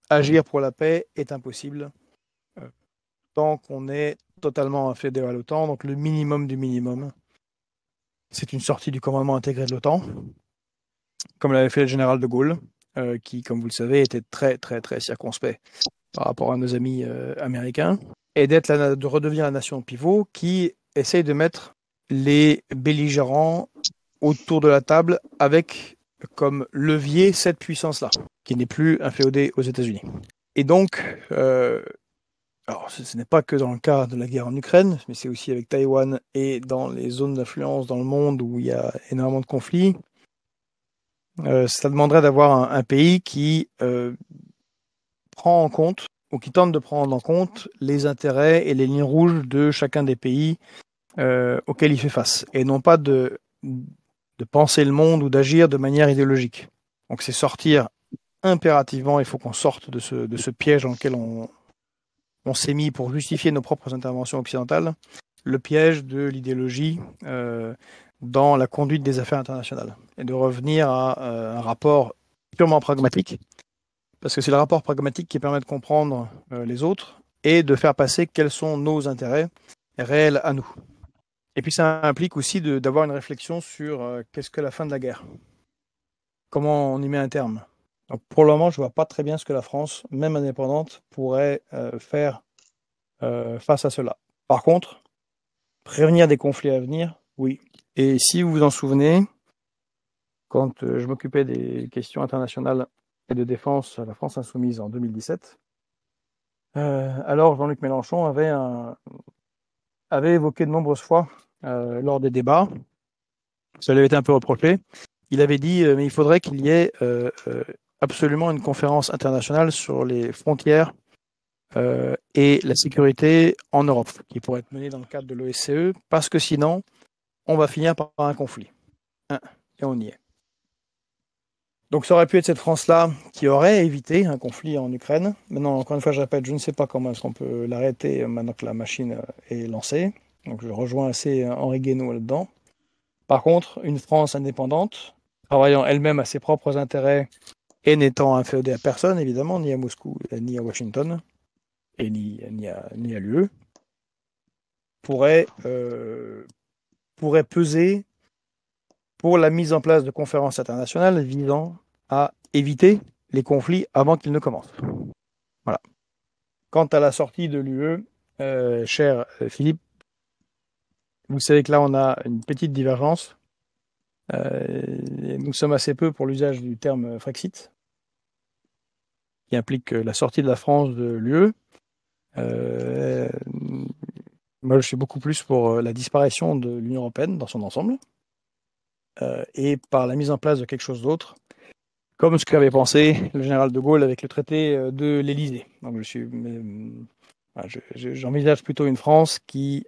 agir pour la paix est impossible tant qu'on est totalement inféodé à l'OTAN. Donc, le minimum du minimum, c'est une sortie du commandement intégré de l'OTAN, comme l'avait fait le général de Gaulle, qui, comme vous le savez, était très, très, très circonspect par rapport à nos amis américains, et de redevenir la nation pivot qui essaye de mettre les belligérants autour de la table avec comme levier cette puissance-là, qui n'est plus inféodée aux États-Unis. Et donc, alors ce n'est pas que dans le cas de la guerre en Ukraine, mais c'est aussi avec Taïwan et dans les zones d'influence dans le monde où il y a énormément de conflits. Ça demanderait d'avoir un pays qui prend en compte, ou qui tente de prendre en compte les intérêts et les lignes rouges de chacun des pays auxquels il fait face, et non pas de penser le monde ou d'agir de manière idéologique. Donc c'est sortir impérativement, il faut qu'on sorte de ce piège dans lequel on s'est mis pour justifier nos propres interventions occidentales, le piège de l'idéologie dans la conduite des affaires internationales, et de revenir à un rapport purement pragmatique, parce que c'est le rapport pragmatique qui permet de comprendre les autres et de faire passer quels sont nos intérêts réels à nous. Et puis ça implique aussi d'avoir une réflexion sur qu'est-ce que la fin de la guerre, comment on y met un terme. Donc pour le moment, je ne vois pas très bien ce que la France, même indépendante, pourrait faire face à cela. Par contre, prévenir des conflits à venir, oui. Et si vous vous en souvenez, quand je m'occupais des questions internationales et de défense à la France Insoumise en 2017, alors Jean-Luc Mélenchon avait évoqué de nombreuses fois lors des débats, ça lui avait été un peu reproché, il avait dit mais il faudrait qu'il y ait absolument une conférence internationale sur les frontières et la sécurité en Europe, qui pourrait être menée dans le cadre de l'OSCE, parce que sinon, on va finir par un conflit. Et on y est. Donc ça aurait pu être cette France-là qui aurait évité un conflit en Ukraine. Maintenant, encore une fois, je répète, je ne sais pas comment est-ce qu'on peut l'arrêter maintenant que la machine est lancée. Donc je rejoins assez Henri Guénaud là-dedans. Par contre, une France indépendante, travaillant elle-même à ses propres intérêts et n'étant inféodée à personne, évidemment, ni à Moscou, ni à Washington, et ni à l'UE, pourrait peser pour la mise en place de conférences internationales visant à éviter les conflits avant qu'ils ne commencent. Voilà. Quant à la sortie de l'UE, cher Philippe, vous savez que là, on a une petite divergence. Nous sommes assez peu pour l'usage du terme Frexit, qui implique la sortie de la France de l'UE. Moi, je suis beaucoup plus pour la disparition de l'Union européenne dans son ensemble, et par la mise en place de quelque chose d'autre, comme ce qu'avait pensé le général de Gaulle avec le traité de l'Élysée. Donc, j'envisage plutôt une France qui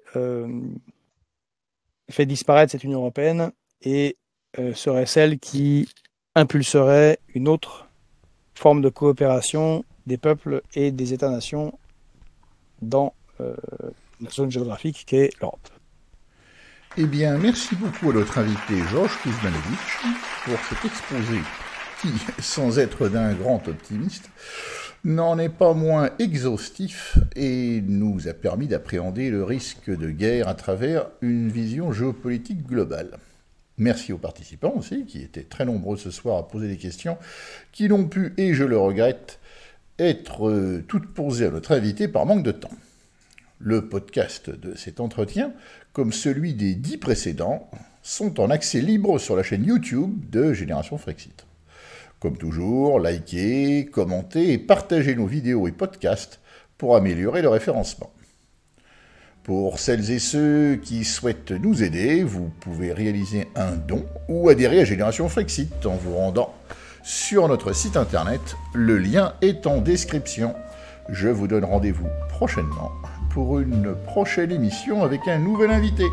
fait disparaître cette Union européenne et serait celle qui impulserait une autre forme de coopération des peuples et des États-nations dans la zone géographique qu'est l'Europe. Eh bien, merci beaucoup à notre invité Georges Kuzmanovic pour cet exposé qui, sans être d'un grand optimiste, n'en est pas moins exhaustif et nous a permis d'appréhender le risque de guerre à travers une vision géopolitique globale. Merci aux participants aussi, qui étaient très nombreux ce soir à poser des questions, qui n'ont pu, et je le regrette, être toutes posées à notre invité par manque de temps. Le podcast de cet entretien, comme celui des 10 précédents, sont en accès libre sur la chaîne YouTube de Génération Frexit. Comme toujours, likez, commentez et partagez nos vidéos et podcasts pour améliorer le référencement. Pour celles et ceux qui souhaitent nous aider, vous pouvez réaliser un don ou adhérer à Génération Frexit en vous rendant sur notre site internet. Le lien est en description. Je vous donne rendez-vous prochainement pour une prochaine émission avec un nouvel invité.